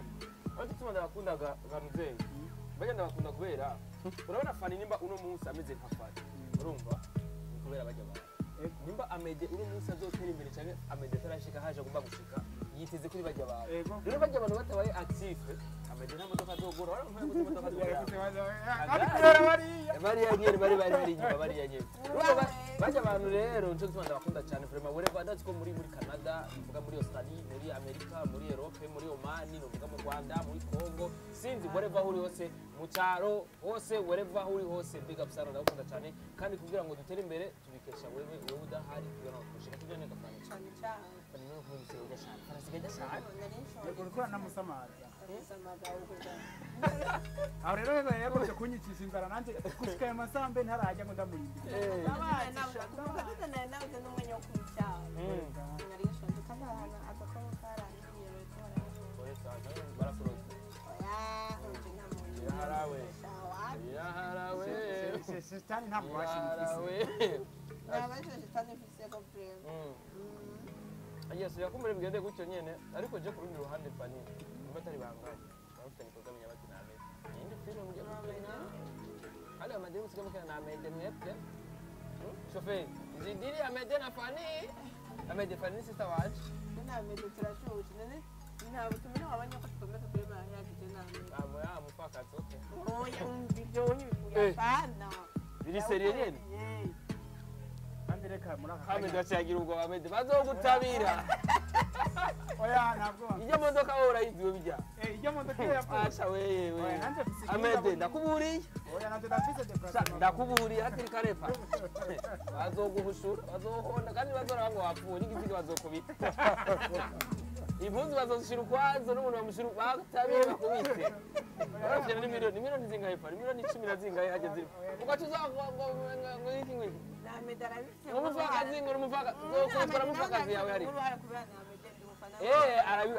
ganuzeye bajya ndabakunda kubera urabona fani nimba uno munsi ameze nka fani urumva ni kubera bajya abantu nimba amede uno munsi azotera imbere cyane amede atarashika haje agomba gushika yiteze kuri bajya abantu rero bajya abantu batabaye active amede nta modoka azogora urabona nta modoka azogora bariya nyene bari inyuma bariya nyene bajya abantu rero nico gituma ndabakunda cyane vraiment whatever that's ko muri Canada mvuga muri Australia muri America muri Europe muri Oman novuga mu Rwanda muri Congo sinzi whatever uri hose mu cyaro hose whatever uri hose big up sana ndabakunda cyane kandi kugira ngo dutere imbere tubikesha wewe udahari kugira ngo tushike tujye neka cyane cyane cyane. kandi no kumvise ugashaka farasigaje cyane Yego urikora namusamaza. Samaga uko. Aho rero yagoje kunyicisha inzara nanje gushika ya masambe ntarajya ngo ndamurinde. Shetani ntabwo washimye. Yes, yakumure bigende gutyo nyene ariko je kurundi ruhande fani nimba atari bangaye bafite ibikorwa by'abati na mede indi film ngiye gukina ale amademu sigamo kana na mede mwebwe chauffeur zidiri amede na fani amede fani sister watch na mede turashobora nene nta butumire wabanye ko tukomeza kuri ba yakije na mede ya mupaka zote oya umvyo unyivuga sana biri serie nyene Kandi reka muraka. amede acagira ubwo amede bazogutabira Oya ntabwo. ijya modoka ora iziwe bijya Ijya modoka yapfa. acha wewe Oya nanje mfise. amede ndakuburiye Oya nanje ndafise depression. ndakuburiye hakiri kare pa bazoguhushura bazohonda kandi bazora ngo wapfuye n'igiziga bazokubita impunzi bazozishira ukwazo n'umuntu bamushira batabiye bakubise barafite n'imiliyoni zingahe fa miliyoni 10 na zingahe hageze ugacuza ngo iki ngwiki na medara bifite umufakazi ngo umufakazi ukora umufakazi yawe hari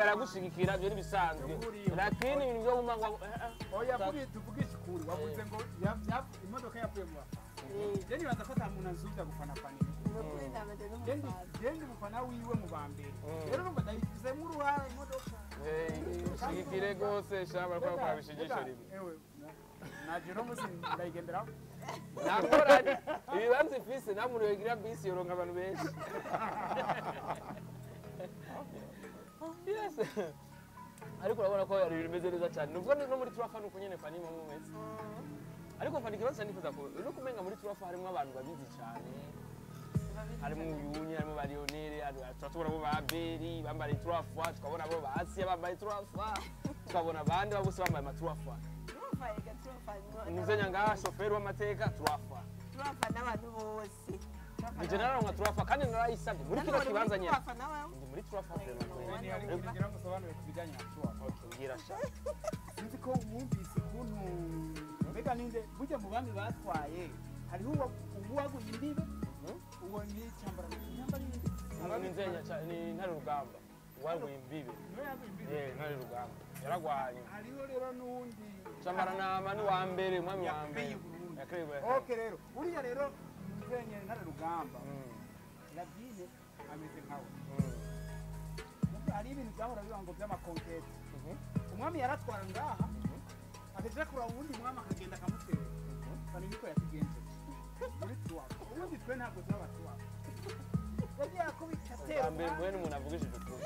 aragushigikira byo nibisanzwe lakini ibintu byo mumangwa oya tuvugisha ukuri wavuze ngo imodoka yavuye mu je nibaza ko ata muntu azubya gufana fani genda umufana wiwe mu bambere rero numva ndayivuze mu ruhara imodoka ushigikire gose shaba ko kwabishigisha rimwe naje no musi ndayigendera nakora ibibanza ifise nta muntu yogira bisi yoronka abantu benshi yes ariko urabona ko ari bimeze neza cyane nubwo no muri turafa nuko nyene fani mu mwese ariko fani kibazo nifuza ko no kumenga muri turafa harimo abantu babizi cyane harimo uyunye harimo barionere turatubona bo baberi bambara turafa tukabona bo basi bambaye turafa tukabona abandi bose bambaye maturafa nizenya nga chauffeur w'amateka turafa n'abantu bose Nje nararonka turafa kandi narayisabye muri kino kibanza nyene ndi muri turafa ngira ngo sobanure kubijanye na turafa ngira sha sinzi ko mwumvise ukuntu mbega ninde burya mu bami batwaye hariho uwaguye imbibe uwo ni cyambara ni nzenya ni ntare rugamba waguye imbibe ntare rugamba yaragwanye hariho rero n'undi cyambara nama ni wa mbere mwami wa mbere yakrebe okay rero uriya rero nzenye ntare rugamba yabyize ameze nkawe hari ibintu byahora biba ngo by'amakonkete umwami yaratwara ngaha akaja kura ubundi mwami akagenda akamutera bani niko yatugenze muri twapo ubundi twe ntabwo zaba twapo yagiye akubitera mbere mbere umuntu avugishije ukuri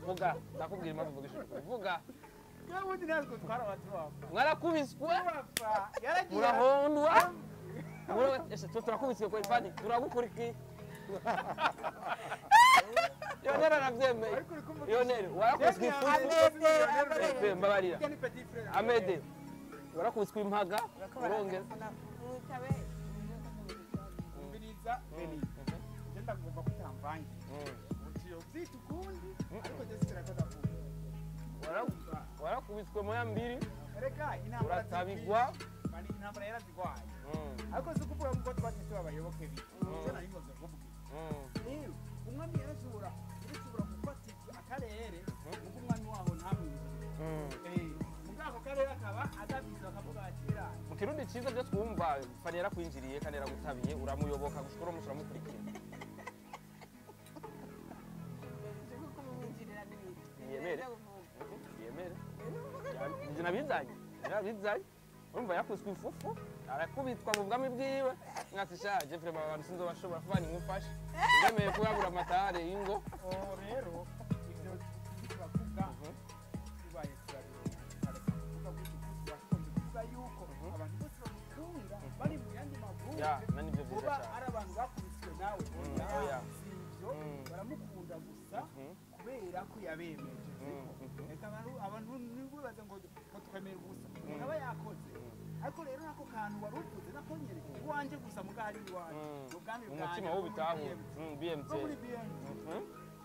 vuga ndakubwira impamvu avugishije ukuri vuga ubundi ntabwo twara abatwapo mwarakubiswe yaragiye murahondwa ese turakubiswe kwa ifani turagukuriki Yonera navyemeye Yonera warakubiswe ifufu mbabarira Amede warakubiswe impaga urongera mbiriza beni genda ngomba kutambangi uciyo byita ukundi ariko je sirakoza vuga warakubiswe moya mbiri reka intambara uratabigwa bani intambara yarazigwaye ariko sikuvuga ngo twatise abayoboke bi cyana ingozo kuvuga umwami yarashobora gufata akarere uko umwami waho ntamwinjire mugako karere akaba adabiza akavuga akira mu kirundi cyiza byo twumva fani yarakwinjiriye kandi yaragutabiye uramuyoboka gushikora umusura mukurikira yemere nje nabizanye urumva yakubiswe ifufu arakubitwa mu bwami bwiwe mwati shaje frema abantu sinzo bashobora kuvana inkufashe ndemeye kuyabura amatare y'ingo rero ibyo turavuga tubaye kuvuga yuko abantu bose bamukunda bari mu yandi mavuko nibyo byiza cyane ari abantu bakubiswe nawe sivyo baramukunda gusa kubera ko yabemeje reka abantu nibubaza ngo twemera gusa aba yakoze ariko rero nako kantu waruvuze nako nyene wanje gusa mugari iwaje ubwami bwa umutima w'ubitahu BMT muri BMT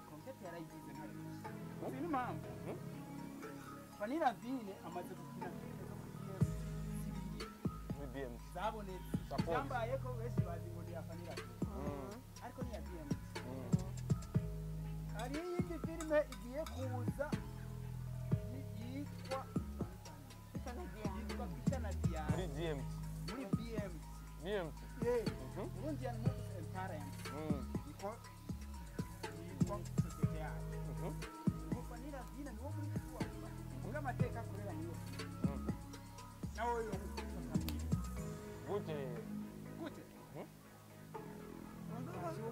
konkete yarayigize ntari sini mpamvu Vanilla Vine amaze gukina filime zo muri BMT zabonetse yambaye ko wese bazi ngo ya Vanilla ariko ni ya BMT hari iyindi filime igiye kuza yitwa muri GMT muri BMT Burundi and Movies and Talent niko sosiyete yacu Vanilla Vine niwo muri kuwa uga amateka akorera muri nawe yo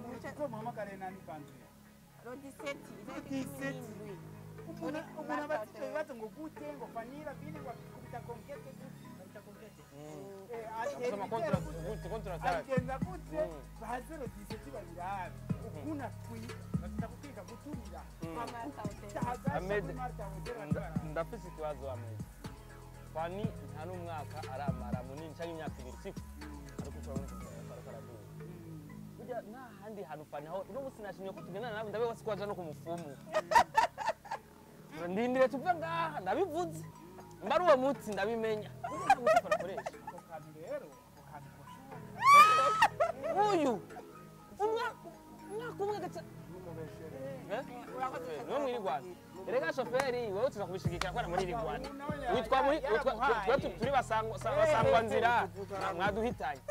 gute ko muhamagare nani kandi Rodiseti umuntu abatse bibazo ngo gute ngo Vanilla Vine wakubita konkete agenda gute bahazero diseti babirabe ukuna bakwiga gutumira ndafise ikibazo Amede Fani nta n'umwaka aramara munini cyangwa imyaka 2 siku ariko turabona ko araduha burya nta handi hantu Fani aho no musi nashimye ko tugendana nawe ndabe wasikwaje no ku mufumu ndindire tuve ngaha ndabivuze mbari uwo mutsi ndabimenya akoresha ako kantu rero uyu umwaka umwe gaca no muri Rwanda erega shoferi wowe tuza kubishigikira kwa muri Rwanda witwa muri turi basangwa nzira mwaduhitanye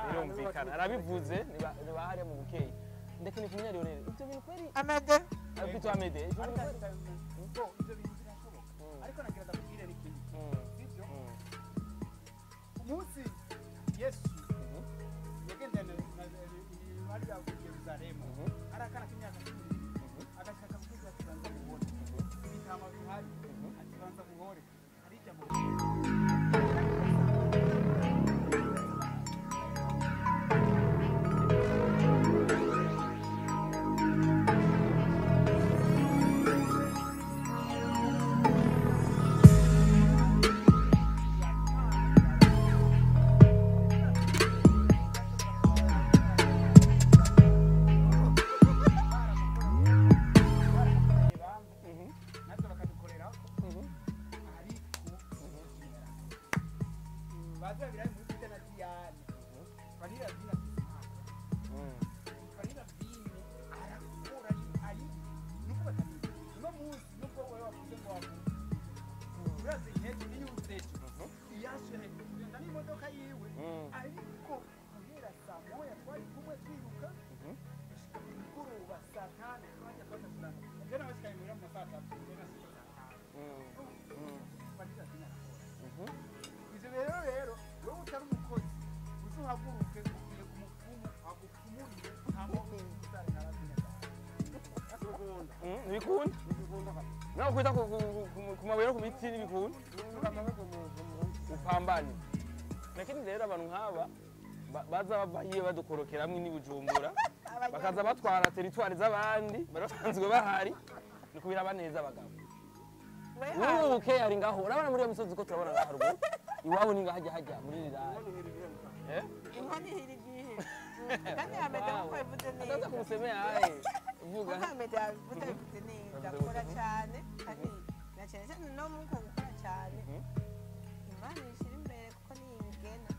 birumvikana arabivuze niba hariya mu bukeyi ndeke ni kumenya rero ibyo bintu kweri amade abitwa amede ibyo bintu birashoboka ariko nagira ndakubwire n'ikindi sibyo umunsi Yesu yagendana bari bavuye Yerusalemu ari akana k'imyaka 10 agashaka kugira kibanza muhore bitama bihari atibanza muhore ari ijambo bikunda no kwita ku mabero ku biti bikunda upambane lakini rero abantu nk'aba baza babahiye badukorokeramwe n'ibujumbura bakaza batwara territoire z'abandi barasanzwe bahari ni kubira baneza abagabo uke ari ngaho urabona muri iyo misozi ko turabona ngaho rugo iwabo ni ngahajya muri rirare inkoni hirigihe kandi amede ko ivuze neza ataza kumusemea haye uvuga amede ivuze neza akora cyane kandi na cyane no muko gukora cyane Imana ishira imbere kuko ni imigena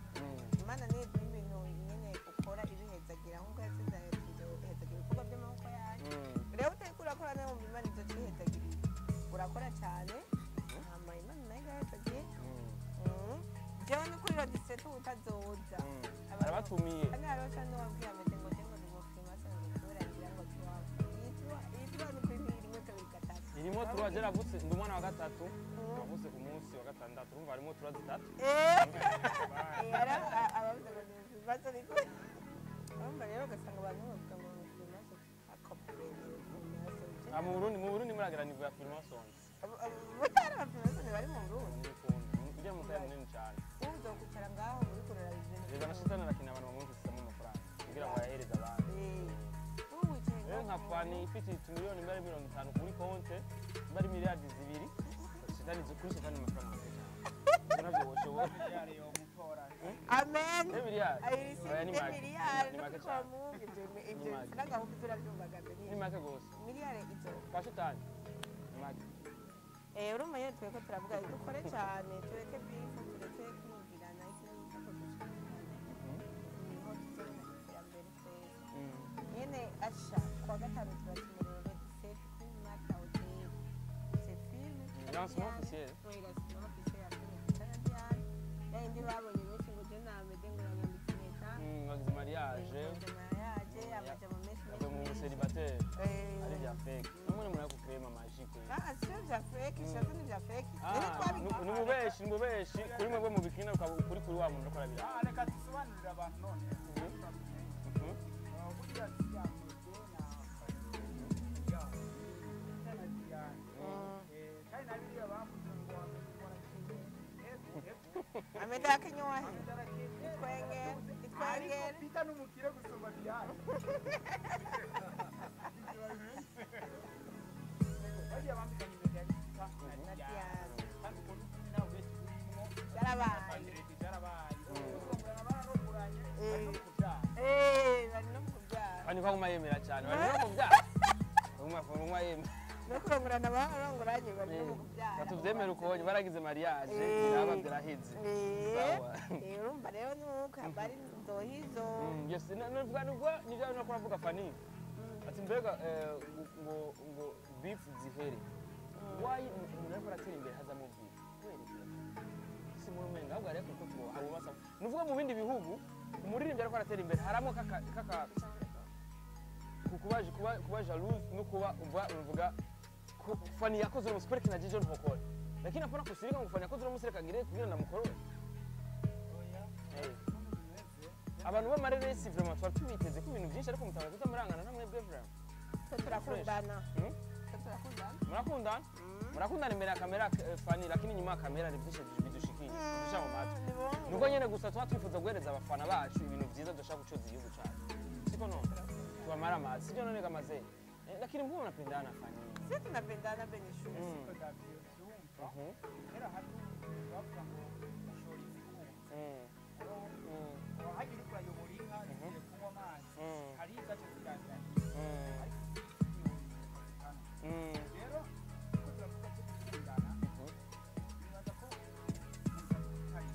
Imana ni ibintu nyene ukora ibihezagira nkuko yasizaye tuzohezagira ibikorwa by'amaboko yanyu rero utekura kora nayo mu Imana izo cihezagira urakora cyane hama Imana nayo igahezagira jewe ni kuri rodisetu utazoza arabatumiye kandi hariho cyane wabwiye amede ngo jengo ni mufima sanzwe turagira ngo tuwapfa yitwa ni kuri rimwe kabiri gatatu irimo turagera vutse ndi umwana wa gatatu wavutse ku munsi wa gatandatu urumva harimo turazi zitatu ara abavuze ngo ni mufima ariko urumva rero ugasanga abantu bavuga ngo ni mufima akopere mu Burundi muragera nivo ya filmasons butari abafima bari mu Burundi kugira mu kaya munini cyane uzo kwicara ngaho uri kurora ibintu reza nashitana nakina abantu bamwumvisamo amafaranga kugira ngo yahereze abandi rero nka fani ifite miliyoni 50 kuri konte bari miliyari 2 shitani kuri shitani amafaranga make nabyo woshobora yari yo mutora amen miliyari aya ni make cyane ibyo nagahuka turabyumvaga ni make gose miliyari izo kwa shitani ni make urumva nyine tweko turavuga dukore cyane tureke bifu tureke kumvirana ikintu niho tuzabona iterambere twese nyine asha kuwa gatanu turatumurira sefi kuri mata hoteli sefilme lancement officiel lancement officiel ya Diane yindi babonye benshi ngo je namede ngo nabambitse neta wagize mariage amajambo menshi mu célibataire ari bya fake namwe muri ku crema magique sio vya fake shazo ni vya fake ni mubeshi kuri mwebwe mu bikina kuri wa muntu akora bira reka dusobanurire abantu none burya kandi nabiriya bavuze ngo amede akenyoa itwengere pita n'umukire gusumba Diane bagiye bambikanye imbere ya Diane kandi ubwo n'ukuri nawe wese urimo byarabaye urumva bararoguranye bari no kubyara kandi kwa mayemera cyane bari no kubyara kumafungwa yemwe no kurongorana barongoranye bari no kubyara batuvyemera ukonye baragize mariage naba byaraheze sawa urumva rero nuko bari ndohizo yes navuga nivyo no kuvuga fani ati mbega ngo beef zihere why umuntu ariko aratera imbere hazamo beef si mu rumenga ahubwo ariko ko abo basa nuvuga mu bindi bihugu umuririmbyi ariko aratera imbere haramo kaka kuba jalouse no kuba uvuga fani yakoze mu sport na Jijon Hokora lakini hapana kusirika ngufanya koze no musireka gire kugira na mukorowe abantu b'amareresi vraiment twari tubiteze ko ibintu byinshi ariko mutanga tutamurangana namwe bwe vraiment turakundana murakundana imbere ya kamera fani lakini nyuma ya kamera ni byinshi bidushikiye dusha mu matwi nuko nyene gusa twifuza guhereza abafana bacu ibintu byiza dushaka gucoza igihugu cyacu siko no tubamara amazi sivyo none kamaze lakini mbona unapendana fani sisi tunapendana benishu era hatu wavuga ngo ushora izikunze hagiri kurayobora inka zigiye kunywa amazi hari izacu ziganira rero ko turavuga ko dukundana nibaza ko hari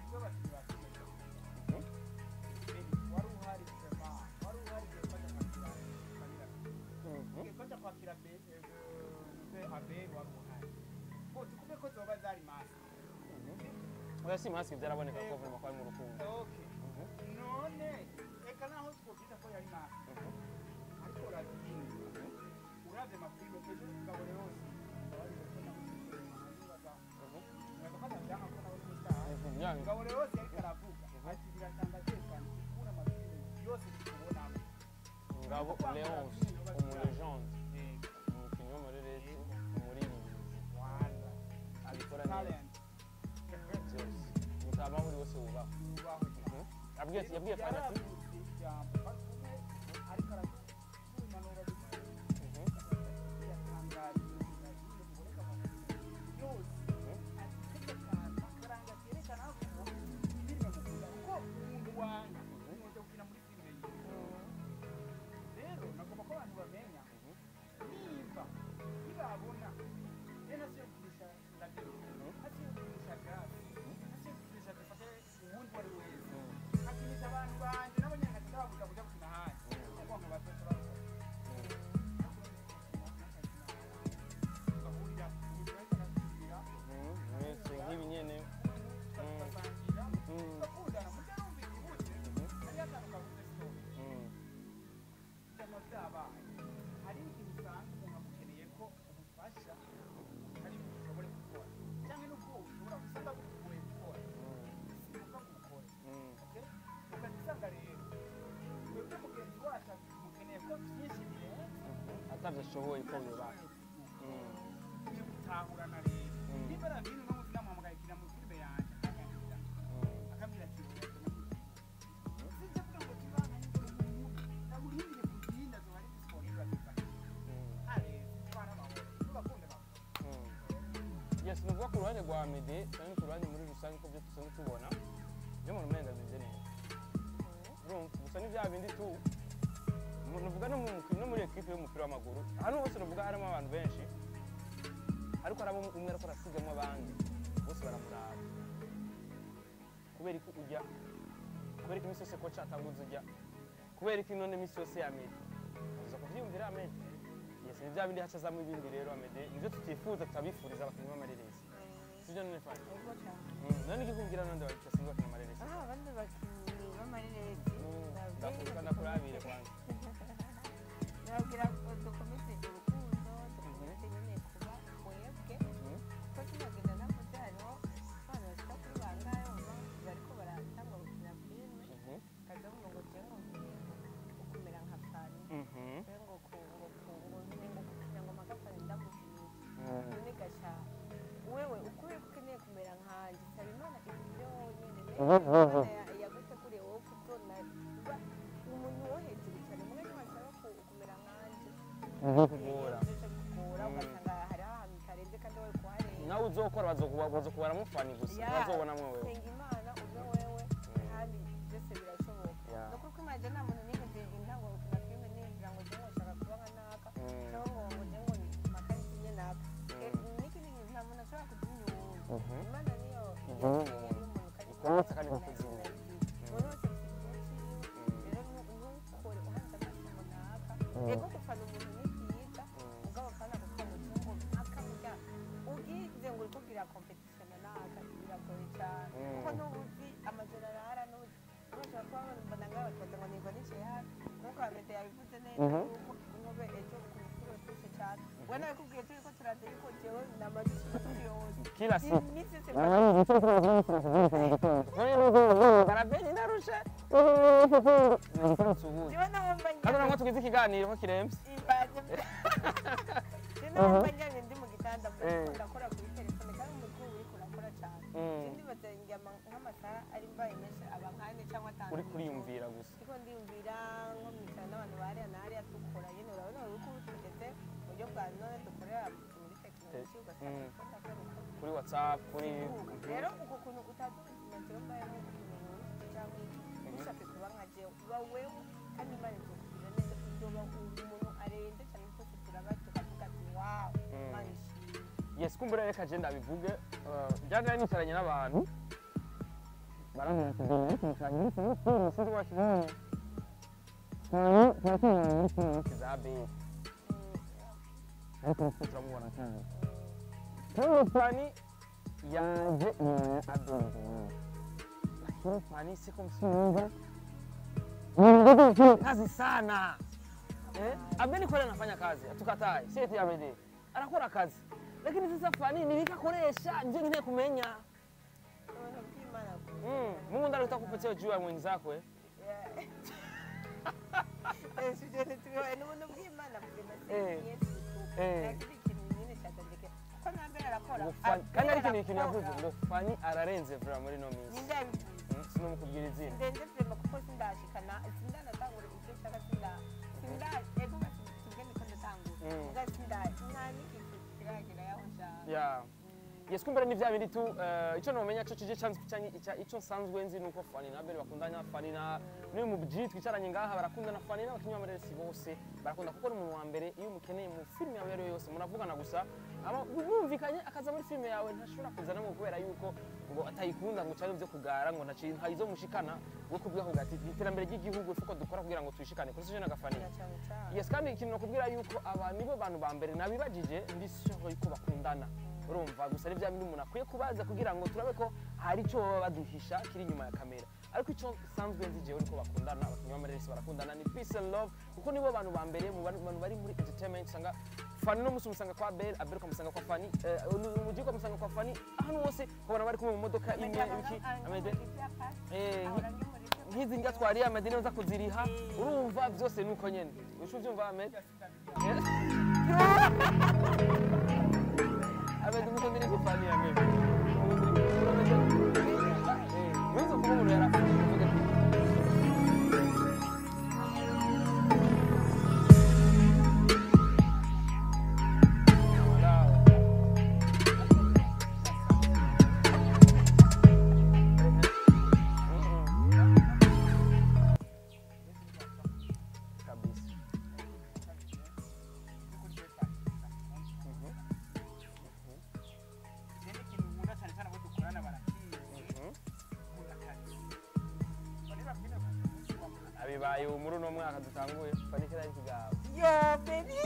ibyo batumye bakomeza wari uhari kwema wari uhari kwenda kwakira abeli wari uhari ko tukume ko zoba zari mask oya si mask byaraboneka ko vuba kwa mu rukundo okay none eka naho twokita ko yari mask ariko radini uravye mafilme ejo ngabore yose bari gukora ngabore yose ariko aravuga ati biratangaje cyane kubona amafilme yose tukubona ngabo Leonce umu legende umukinnyi w'amareresi umuririmbyi abikora neza mutabaho uri wose wubaho yabwiye fani ati atabishoboye ko biba tahurana rero niba rabintu no mufina muhamagayikira mu filme yanje akambira ati sinje kugira ngo tibana namuhindire kuginda zo ari disponible ale bana bawe tubakunda babo yes nuvuga ku ruhande rwa Mede cyane ku ruhande muri rusange ko byo tusanzwe tubona byo mu rumenga bimeze neza gusa ni bya bindi tu nuvuga no muri equipe y'umupira w'amaguru hano hose nuvuga harimo abantu benshi ariko arabo umwe ariko arasigamo abandi bose baramuraba kubera ko ujya kubera ko imisose ko cyatanguze ujya kubera ko none imisose ya Mede uza kuvyumvira Mede yes ni bya bindi hacazamo ibindi rero Mede nivyo tutifuza tutabifuriza abakinnyi b'amareresi sivyo none fani none ikikubwira nande bakisinzwe abakinnyi b'amareresi abandi bakinnyi b'amareresi ndakurabire kwanza nabwira dukomeze urukundo dukomeze nyine kuba mwebwe ko tunagenda nakoze hariho abana bashika kuri bangahe umva bariko baratanga gukina filime kazavuga ngo jewe ukumera nka fani ngo gukina ngo magafani ndamushimiye none gasha wewe ukuri ukeneye kumera nkanje saba imana ibyo nyene yaguteguriye wowe kuzona umuntu wo hejuru cyane mwe ntibashaka kumera nkanje kugora ugasanga hari ahantu utarenze kandi wowe kuhareba nawe uzokora bazokubara mufani gusa bazobona mwe wewe senga imana uze wewe kandi byose birashoboka no kuko imana nta muntu nigeze intango gukina filime ninjira ngo je nshaka kuba nka imana niyo ikomotse kandi mukuzi neza ntukore uhanze amaso runaka ego gufana umuntu ni byiza mugabo kandi agufana umuntu akamujya ugize ngo uri kugira competition naka biragoye cyane kuko n'ubuzi amajoro arara n'ubuzi urashobora kuba mbona ngaho batwaza ngo nigo niciye hafi nk'uko Amede yabivuze neza yuko inkobe ejo kuri twese cyane we nawe kubwiye turi ko turaza yuko jewe namaze yose kila siku barabeni narusha jewe naomba kandi nangwa tugize ikiganiro ko kiremvye naomba njyanye ndi mu gitanda ndakora kuri telefone kandi umutwe uri kurakora cyane ndibaza njyama nk'amasaha ari mbaye menshi aba nkane cyangwa atanu uri kuriyumvira gusa ariko ndiyumvira nko mwicara n'abantu bariya nahariya dukora nyine urabona uko tugeze mu buryo bwa none dukorera muri tekinoloji ugasanga kuri WhatsApp kuri rero uko kuntu utazi ubuzima jewe mbayemo ukuntu cyangwa ushaka kuba nka jewe uba wewe kandi imana izokubwira neza uzoba umuntu arenze cyane twese turaba tukavuga ati wawu imana ishimwe yes kumbura reka je ndabivuge byagara nicaranye n'abantu barambwira ati dore ariko mucanye n'umusinzi wa kinini kizabe ariko turamubona cyane Kama fani yaje adongo. Lakini fani siko msimuga. Ni kazi sana. Abeni kule anafanya kazi, atukatai. Si eti Abedi. Anakora kazi. Lakini sasa fani nilikakoresha nje ngine kumenya. Mungu ndalo utakupatia juu ya mwenzako sijone tuwe n'umuntu bw'Imana bw'Imana Yesu. Kandi ariko ni ikintu yavuze ngo Fani ararenze vra muri no minsi. Ninde yabivuze? Sinomukubwira izina. Ndenze vrema kuko sindashikana sindanatangura ibyo cyaka ego tugende ko ndatangura. Muga nani kiragera yaho nshaka. Yeah. Yes kumbere ni vya bindi tu ico no menya cyo kije chance cyanye ico nsanzwe nzi nuko Fani na Abel bakundanya Fani na niwe mu budget twicaranye ngaha barakundana Fani n'abakinnyi b'amaresi bose barakunda kuko umuntu wa mbere iyo umukeneye mu film yawe yari yose muravugana gusa aba bumvikanye akaza muri film yawe ntashobora kuzana mu kubera yuko ngo atayikunda ngo cyane byo kugara ngo ntayizo mushikana wo kubwira ko gati iterambere ry'igihugu fuko dukora kugira ngo twishikane kuri sije n'agafani. Yes kandi ikintu no kubwira yuko aba nibo bantu ba mbere nabibagije ndi sure yuko bakundana urumva gusa ni vya bindi umuntu akwiye kubaza kugira ngo turabe ko hari ico baduhisha kiri nyuma ya kamera ariko ico sanzwe nzijewe niko bakundana abakinnyi b'amaresi barakundana ni peace and love kuko nibo bantu ba mbere mu bantu bari muri entertainment sanga Fani no musanga kwa Abel ko musanga kwa Fani umuji ko musanga kwa Fani ahantu hose kubona bari kumwe mu modoka imwe ibiki Amede nkizi njya twari Amede neza kuziriha urumva byose nuko nyene usho byumva Amede Abedi mukundire ku Fani ya mimi. Mwizo kuba umuntu yarafuze. Abibaye muri no mwaka dutanguye Fani kira ikigabo. Yo baby.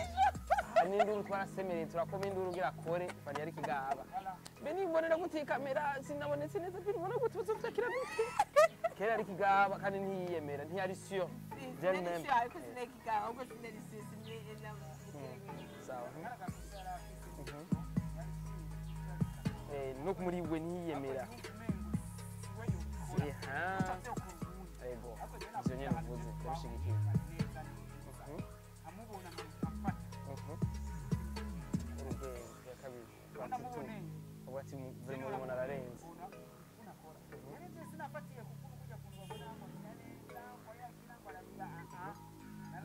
Ninduru twarasemereye turakoma induru gira kore Fani yari kigaba. Beni mbonera guti kamera sinabonetse neza mbona gutuza tutakira guti. Kera ari kigaba kandi ntiyemera ntiyari sure. Then mem. Ariko sinekigaba ubwo sinari sisi sawa. Nuko muri we ntiyemera. Ego. Zenye mvuze yabishigikiye. Amubona amfata. Urube ya kabiri. Wati vile muri ararenze. Unakora. Nene sinafatiye kukuru kuja kunubona ngo neza kwa yakina kwa la.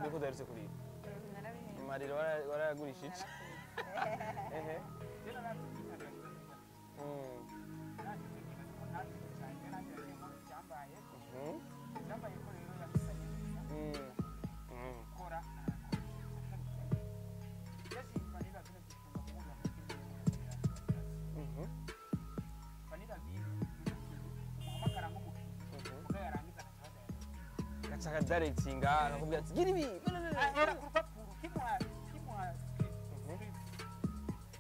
Niko daretse kuri. Mariro waragurishije. Tena na akadirectinga akakubwira ati gira ibi ahera ku rupapuro kimuha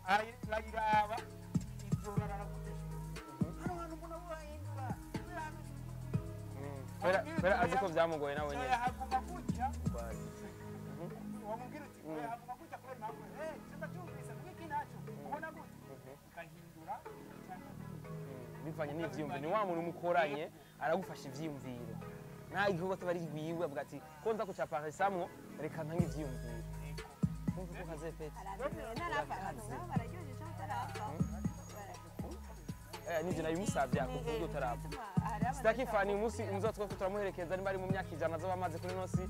arayiraba izorara gutesha hano hantu mbona wahindura kubera azi ko byamugoye nawe nyine haguma gutya wamubwira uti haguma gutya kubera impamvu cyangwa cyumvise mwiki nacyo ubona gutya ukahindura bivanye n'ivyiyumviro ni wa muntu mukoranye aragufasha ivyiyumviro nta igikorwa tuba ari rwiwe avuga ati ko nza kucapa isamwo reka ntange ivyiyumviro kumva ko kaze pete nivyo nabimusavye akuvuga utarapfa sitaki fani umunsi umuzotwa ko turamuherekeza nimba ari mu myaka ijana azoba amaze kuri nosi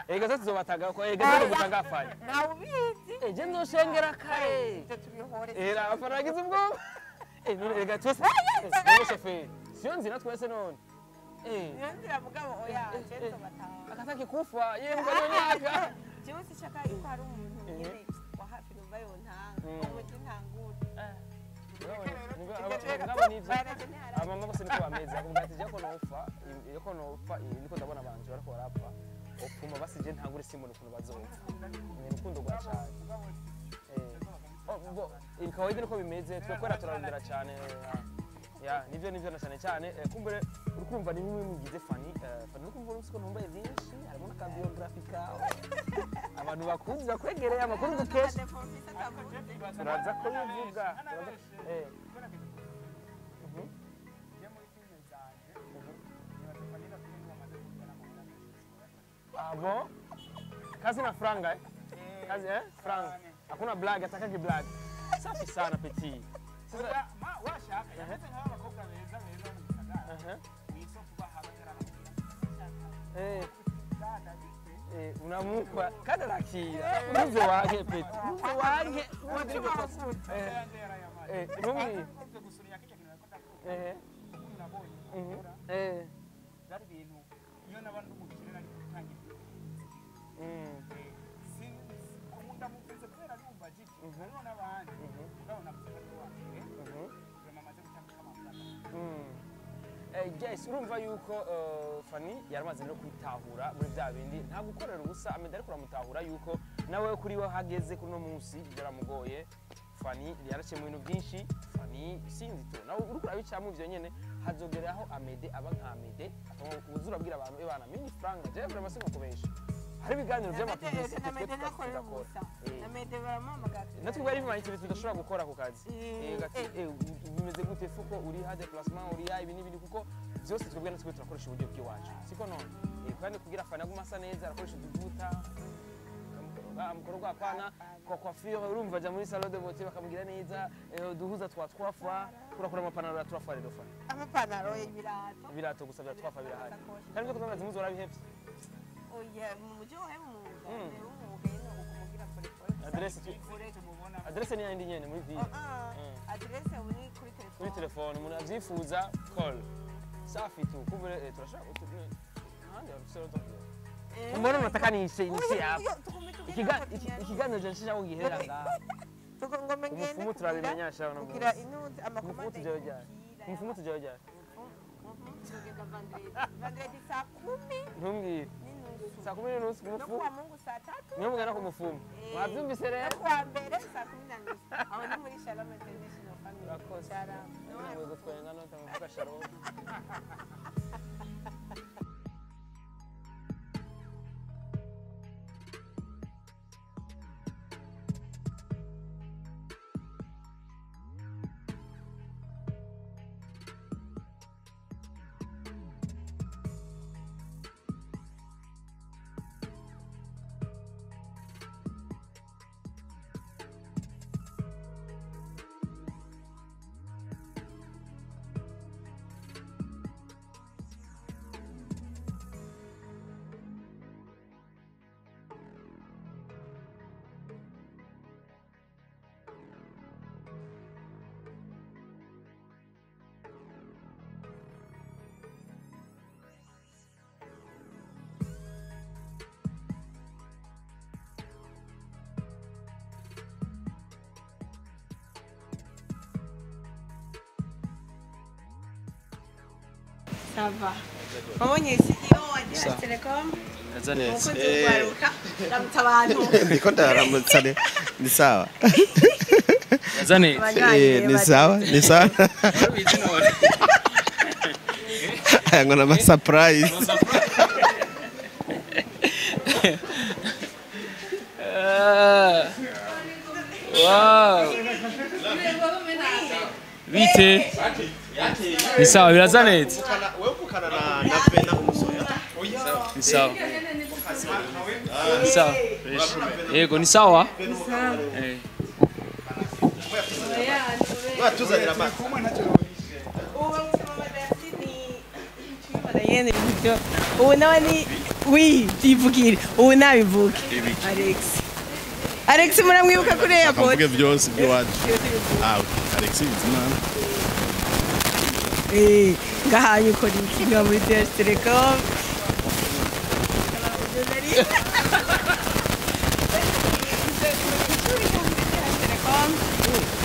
ega zo tuzobataga ko ega zo gutagafanya nawe ubizi eje nzoshengera kare ivyo tubihore era abafana bagize ubwoba none ega twese shoferi siyo nzira twese none niyo nzira mugabo oya cenzo bataha akataki kufa yembwa yo myaka jewe sishaka yuko hari umuntu nyene wa hafi numva yontanga umuti ntangura abamama bose niko bameze avuga ati je ko nopfa niko ndabona abantu bariko barapfa opfuma basije ntangure simbona ukuntu bazopfa ni urukundo rwa cyane kawaida niko bimeze twekora turarondera cyane nivyo na cyane kumbere urukumva ni bimwe mugize fani urukumva urusiko ntumbaye byinshi harimo na biography kawe abantu bakunze kwegereye amakuru dukesha turaza ko bivuga abo kazi na franga kazi franga hakuna blag atakaki blag safi sana petit sasa washaka yameze nk'abakobwa beza mu gisagara wiso kuba unamukwa kada rakira muze wake peti muze wake rumwe gusunya kice kintu nakota nabonye zari bintu iyo nabandi umukirera ari gutangira kumunda muvise kubera numva jiki hariho n'abandi urabona ko wake mamaze gutanga amafaranga Guys, urumva yuko Fani yaramaze no kwitahura muri bya bindi nta gukorera ubusa ameda ariko ramutahura yuko nawe kuri we hageze kuno munsi byaramugoye Fani yaraciye mu bintu byinshi Fani sinzi to nawe uriko urabicamo ivyo nyene hazogeraho Amede aba nka Amede uzura abwira abantu ebana mini franga je vraiment siko kubesha hari biganiro by'amapublicité Amede nakora ubusa Amede baramamaga natwe bari bimanyi ibintu tudashobora gukora ku kazi bimeze gute fuko uri ha déplacement uri ya ibini bini kuko byose twebwe natwe turakoresha uburyo bw'iwacu siko none kandi kugira Fani agumasa neza arakoresha uduvuta amukoro gwa pana kwa coiffure urumva ja muri salon de beauté bakamugira neza duhuza twa 3 fois kurakora amapanaro ya 3 fois rero Fani amapanaro ibirato gusa bya 3 fois birahari kandi ko tumaze muzora bihebye oya muje wahemu umugeni ukumugira kuri adresse ni yindi nyene muri ville adresse uri kuri telefone kuri telefone umuntu avyifuza call safi tu kubere turashaka utubne handi arusero to mbona nataka ni hapa ikiganiro je nshaka kugihera nga tuko ngomengene umufumu turabimenyasha bana kugira inuzi amakomande umufumu tujoja tugenda vandredi saa 10 ntumbwire saa 10 n'unusu no kwa Mungu saa 3 niyo mugana ku mufumu mwavyumvise rero kwa mbere saa 10 aho ni muri Shalom International Family urakoze Shalom niwe gutwenga no tamuvuga Shalom sava wabonye CEO wa DS Telecom Yazanetse. umukozi w'urwaruka ramutsa abantu ndiko ndaramutsa ni sawa Yazanetse. ni sawa Bizi none. ngo na surprise Wow. Bite? Ni sawa birazanetse. wewe ukana na pena umusoya Ni sawa. Ni sawa. Yego ni sawa. Eh. watuzanira amazi ubu nawe ni wi tivugire ubu nabivuge Alex muramwibuka kuri airport Avuge byose by'iwacu. Alex Bizimana. ngahanye ukora ikintu muri DS Telecom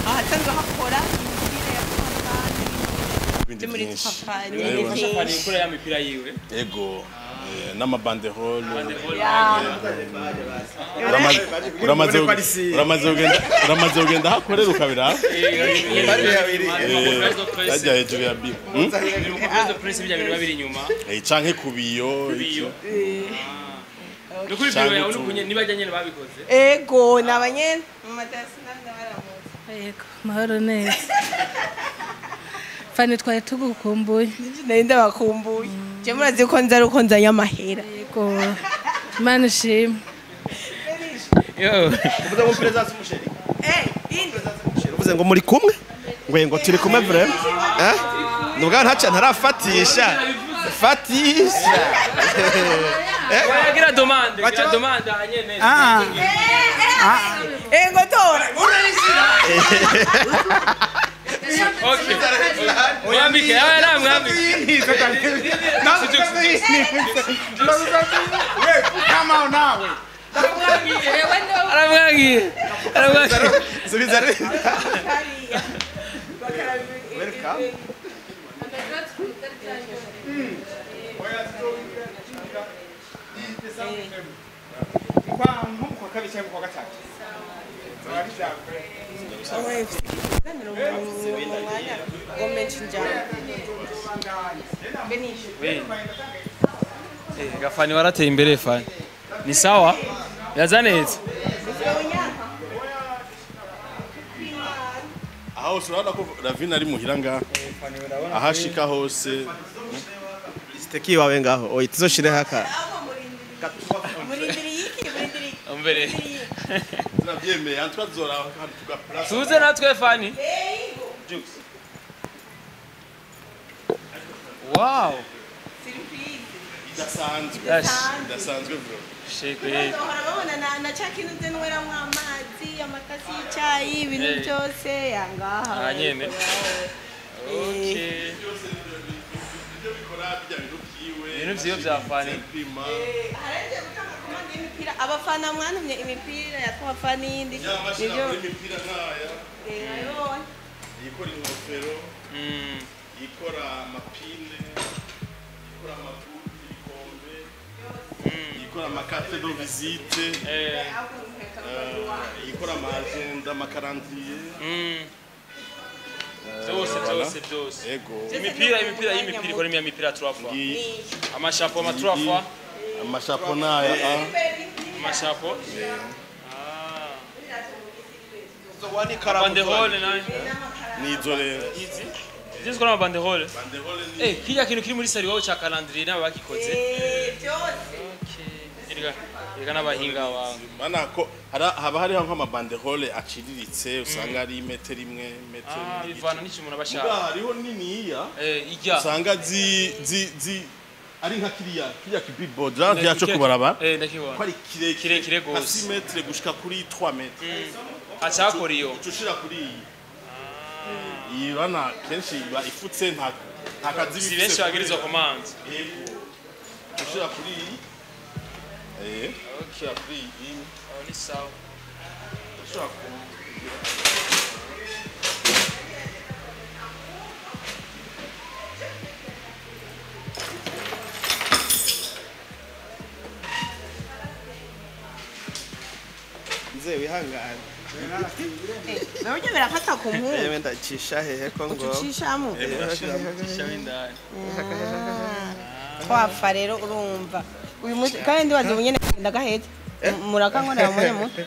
ahasanzwe hakora imipira ya kampani muri kampani Ikora ya mipira yiwe. Ego. N'amabanderole. Uramaze ugenda hakorera ukabira. Ajya hejuru ya bibi. Umukozi prince bijya bintu babiri inyuma. Canke kubiyo. Nukuri biro yawe nukunye nibajya nyene babikoze. ego nabanye mu madasi n'abaramutse Yego, mahoro neza. Fani twari tugukumbuye. nari ndabakumbuye je murazi ko nza ruko nzanye amahera Yego. Imana ishimwe. Yo. uvuze ngo presence umusheri indi uvuze ngo muri kumwe ngo turi kumwe vraiment nubwo ntarafatisha fatisha Gira domande, gira domande anyene. ego tora Okay. Mwambike, mwambike. Come on now. Aramwangiye. subiza Kwa kabiri cyangwa kwa gatatu. Gafani warateye imbere fani. Ni sawa? Yazanetse. Aho urabona ko Ravina ari muhira ngaha. Ahashika hose. steki wawe ngaho oyi tuzoshire haka Umbere. Tunabyemeye antwa zora tugaplace. Tuze natwe fani. Wow. Idasanzwe bro. Sheke. urabona na cya kintu nzenweramo amazi amakasi y'icyayi ibintu byose yangaha Anyene. Okay. Ibintu vyo bya fani. abafana mwantumye imipira yatwa fani yindi nibyo imipira nkaya. Ikora ingofero. Ikora amapine. Ikora amabuti, ibikombe. Ikora amakarte de visite. Ikora amagenda, amakarandriye. Byose. Ego. Imipira ikora imipira 3 fois. Amashapo ma 3 fois. Amashapo naya. Amashapo. wani karamu Banderole nayo. Nizo rero. Izi zikora banderole. Banderole ni Kijya kintu kiri muri sari wawe cha calendrier naba bakikoze. byose Okay. Erega n'abahinga wawe. mana ko haba hariho nk'amabanderole aciriritse usanga ari metero imwe metero. Bivana n'icyo umuntu abashaka. Hariho niniya. Ijya. Usanga ari nka kiriya kibibo cyo kubaraba. Ndakibona. Ko ari Kirekire gose. 6 metres gushika kuri 3 metres. Achakora iyo. Ucushira kuri iyi. Iyi bana kenshi iba ifutse nta kazi Si benshi bagiriza command. Ucushira kuri iyi. Okay. Ucushira kuri iyi. Ni sawa. Ucushira kuri muze wihangane nawe birafata ku mpu yewe ndacisha hehe ko ngo ucishamo Shami ndani. twafa rero urumva uyu munsi kandi ndibaza ubu nyene ndagahetse murakankorera muri muto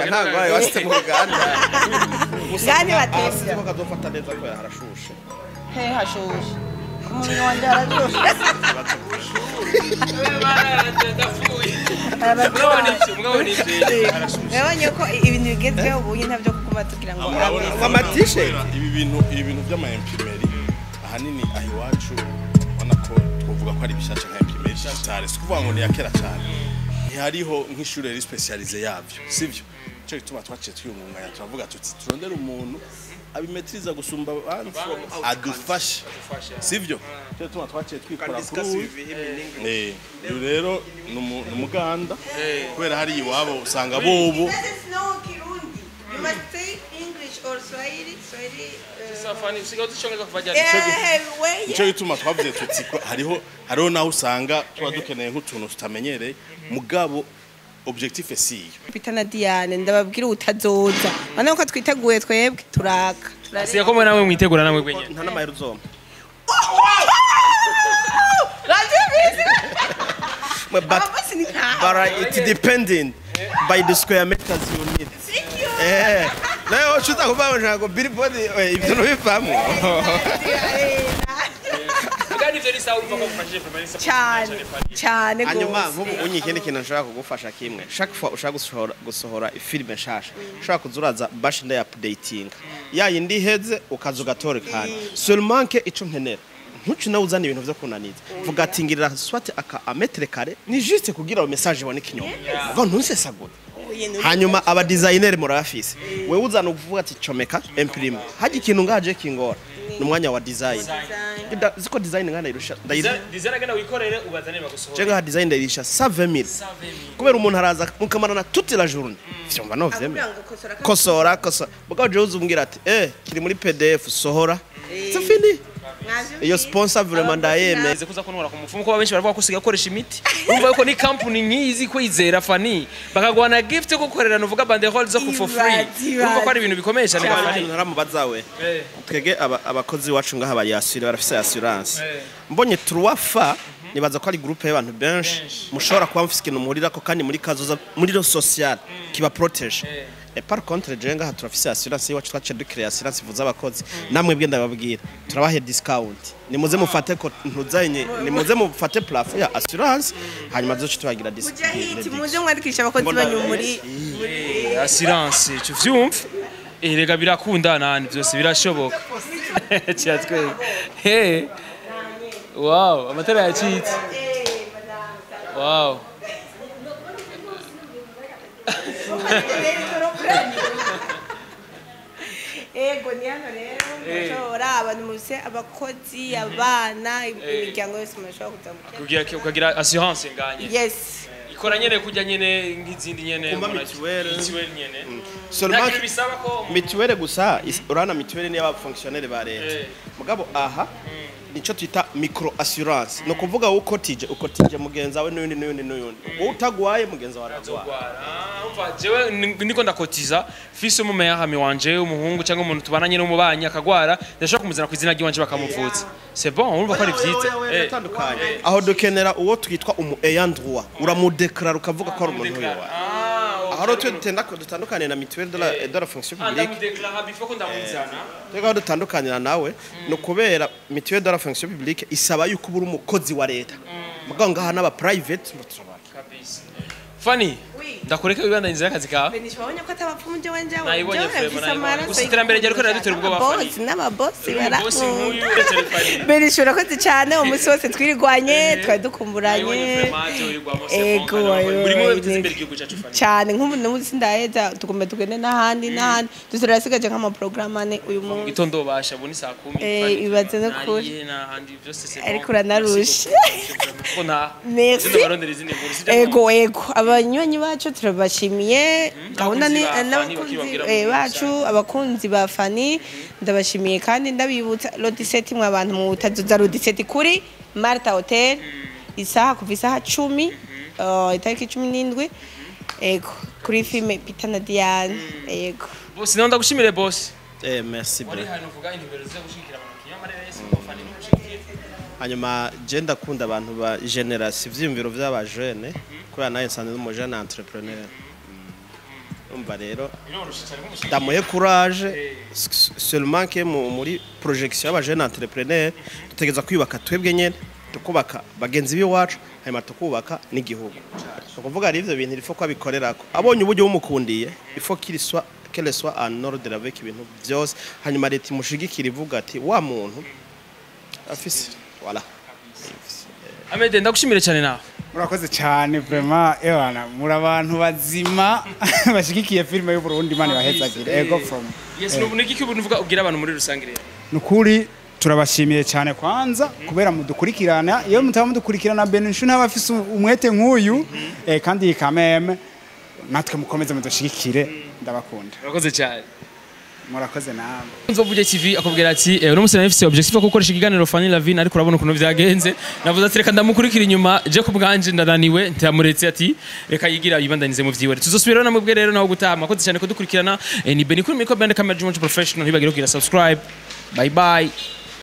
ntabwo wayo wasite mu ruganda ngani batese ko kadofata neza ko harashushe he hashushe umuntu wanje arashushe Nabonye ko ibintu bigezweho ubu ntabyo kuguma tugira ngo amatishe ibi bintu by'ama-imprimeri ahanini aho iwacu ubona ko twavuga ko ari bishasha nka imprimeri digitale si kuvuga ngo ni yakera cyane ntihariho nk'ishure riri specialize yavyo sivyo cyo gituma twaciye twiyungunganya turavuga tuti turondera umuntu abimetriza gusumba abandi adufashe sivyo cyo gituma twaciye twikora kuri uyu rero n'umuganda kubera hari iwabo usanga bobo nicyo gituma twavuze tuti hariho naho usanga tuba dukeneye nk'utuntu tutamenyereye mugabo objectif esiyo Peter na Diane ndababwira utazoza bana ko twiteguye twebwe turaka Siya ko mwe namwe mwitegura namwe gwenye. nta n'amahera uzoma but it depending by the square meters you need nayo chuta kuva njago billboard ibyo no bivamo Kandi ivyo ni sawa urumva ko mufashije permanence. cyane hanyuma nk'ubu unyi ikindi kintu nshaka kugufasha kimwe chaque fois ushaka gusohora filime nshasha ushaka kuzuraza bash nda updating ya yindi heze ukaza ugatore kandi seulement que ico nkenera ntuci nawe uzana ibintu vyo kunaniza vuga ati ngirira swate aka metre kare ni juste kugira message iboneke inyuma ngo ntusesagure hanyuma aba designer murafise wewe uzana uvuga ati comeka imprime haje ikintu ngaje kingora numwanya wa design ziko design ngana irusha Design agana wikorere ubazane bagusohora. Chega ha design irisha 70000 kubera umuntu araza mukamarana toute la journée vyumva no vyeme kosora bugabo je uzumbwira ati kiri muri PDF sohora c'est fini iyo sponsor vraiment ndayeme kuza kunora ku mufumo ko benshi baravuga ko usiga koresha imiti urumva yuko ni company nkizi kwizera fani bakagwana gift yo gukorera nuvuga banderole zo ku for free urumva ko ari ibintu bikomeye cyane gafani naramubazawe twege abakozi wacu ngaha bari assurance barafise assurance mbonye 3 fa nibaza ko ari groupe y'abantu benshi mushobora kuba mfise ikintu muhurira ko kandi muri kazoza muri ro social kiba protege et par contre jenga ha turafise assurance yacu twace ducreate assurance ivuza abakozi namwe bwe ndababwira turabahe discount nimuze mufate ko ntuzanye nimuze mufate plafond ya assurance hanyuma zoce tubagira discount muze mwandikisha abakozi banyu muri assurance cyo vyumva erega birakundana byose birashoboka cyatwe wow amatara yacitse wow ego ni hano rero mushobora abantu muse abakozi abana imiryango yose mushobora kugira ukagira assurance nganye yes ikora nyene kujya nyene nk'izindi nyene mituwele nyene seulement bisaba ko mituwele gusa urana mituwele ni aba fonctionnaire ba leta mugabo aha nico twita micro assurance no kuvuga ukotije mugenza we n'uyundi utagwaye mugenza wa aragwara umva jewe niko ndakotiza fise mu meyahami wanje umuhungu cyangwa umuntu tubananye n'umubanya akagwara ndashaka kumuzana ku izina ry'wanje bakamuvuza c'est bon urumva ko ari vyiza tandukanye aho dukenera uwo twitwa umu ayant droit uramudeclare ukavuga ko ari umuntu wiwe aho twitenda ko dutandukanye na mutuelle de la fonction publique ndamudeclare before ko ndamuzana twega dutandukanira nawe no kubera mutuelle de la fonction publique isaba yuko ubura umukozi wa leta mugabo ngaha n'aba private kabisa Fani ndakureka wibandanyiriza akazi kawe benishobonye ko atabapfumu je wanje nayibonye frema usiterambere rya riko radutera ubwo bafani boss n'ababosi barakunda benishobora ko cyane umunsi wose twirirwanye twadukumburanye ego buri mwe biteze imbere igihugu cyacu Fani cyane nk'umuntu n'umunsi ndaheza tugomba tugende n'ahandi dusorasigaje nk'ama programme uyu munsi gitondo basha buni saa 10 ibaze no kuri n'ahandi byose c'est ariko uranarusha kona merci ego abanywanyi bacu turabashimiye gahunda ni n'abakunzi bacu abakunzi ba Fani ndabashimiye kandi ndabibutsa Lodiseti mwa abantu mu tazuza Lodiseti kuri Marta Hotel isaha kuva isaha 10 itariki 17 ego kuri filime Peter na Diane yego boss nawe ndagushimire boss merci wari bro hano uvuga intumbero zo gushigikira abantu kinyamare rese umufani n'umushigikira hanyuma je ndakunda abantu ba generation ivyiyumviro vy'abajene kubera nayo nsanzwe n'umujene entrepreneur umva rero biroroshye cyane nk'umushigikira ndamuhe courage seulement que muri projection y'abajene entrepreneur dutegeza kwiyubaka twebwe nyene tukubaka bagenzi b'iwacu hanyuma tukubaka n'igihugu ukuvuga ari ivyo bintu ifo kwabikorerako abonye uburyo bumukundiye ifo kiriswa qu'elle soit en ordre avec ibintu byose hanyuma leta imushigikira ivuga ati wa muntu afise voilà Amede ndagushimire cyane nawe murakoze cyane vraiment ebana muri abantu bazima bashigikiye filime y'u Burundi Imana ibahezagire ego from yes no buniki cyo uvuga ubwira abantu muri rusange rero nukuri turabashimiye cyane kwanza kubera mudukurikirana iyo mutaba mudukurikirana Benishu n'abafise umwete nk'uyu kandi kameme natwe mukomeze mudushigikire ndabakunda murakoze cyane murakoze namwe Nzovuge TV akubwira ati uno musana ifise objectif yo gukoresha ikiganiro Fanny Lavine ariko urabona ukuntu vyagenze navuze ati reka ndamukurikira inyuma je ku bwanje ndananiwe ntamuretse ati reka yigira yibandanize mu vyiwe tuzosubira namwe bwe rero naho gutaha makoze cyane ko dukurikirana ni Beni kuri micro band camera Professional ntibagire kugira subscribe bye bye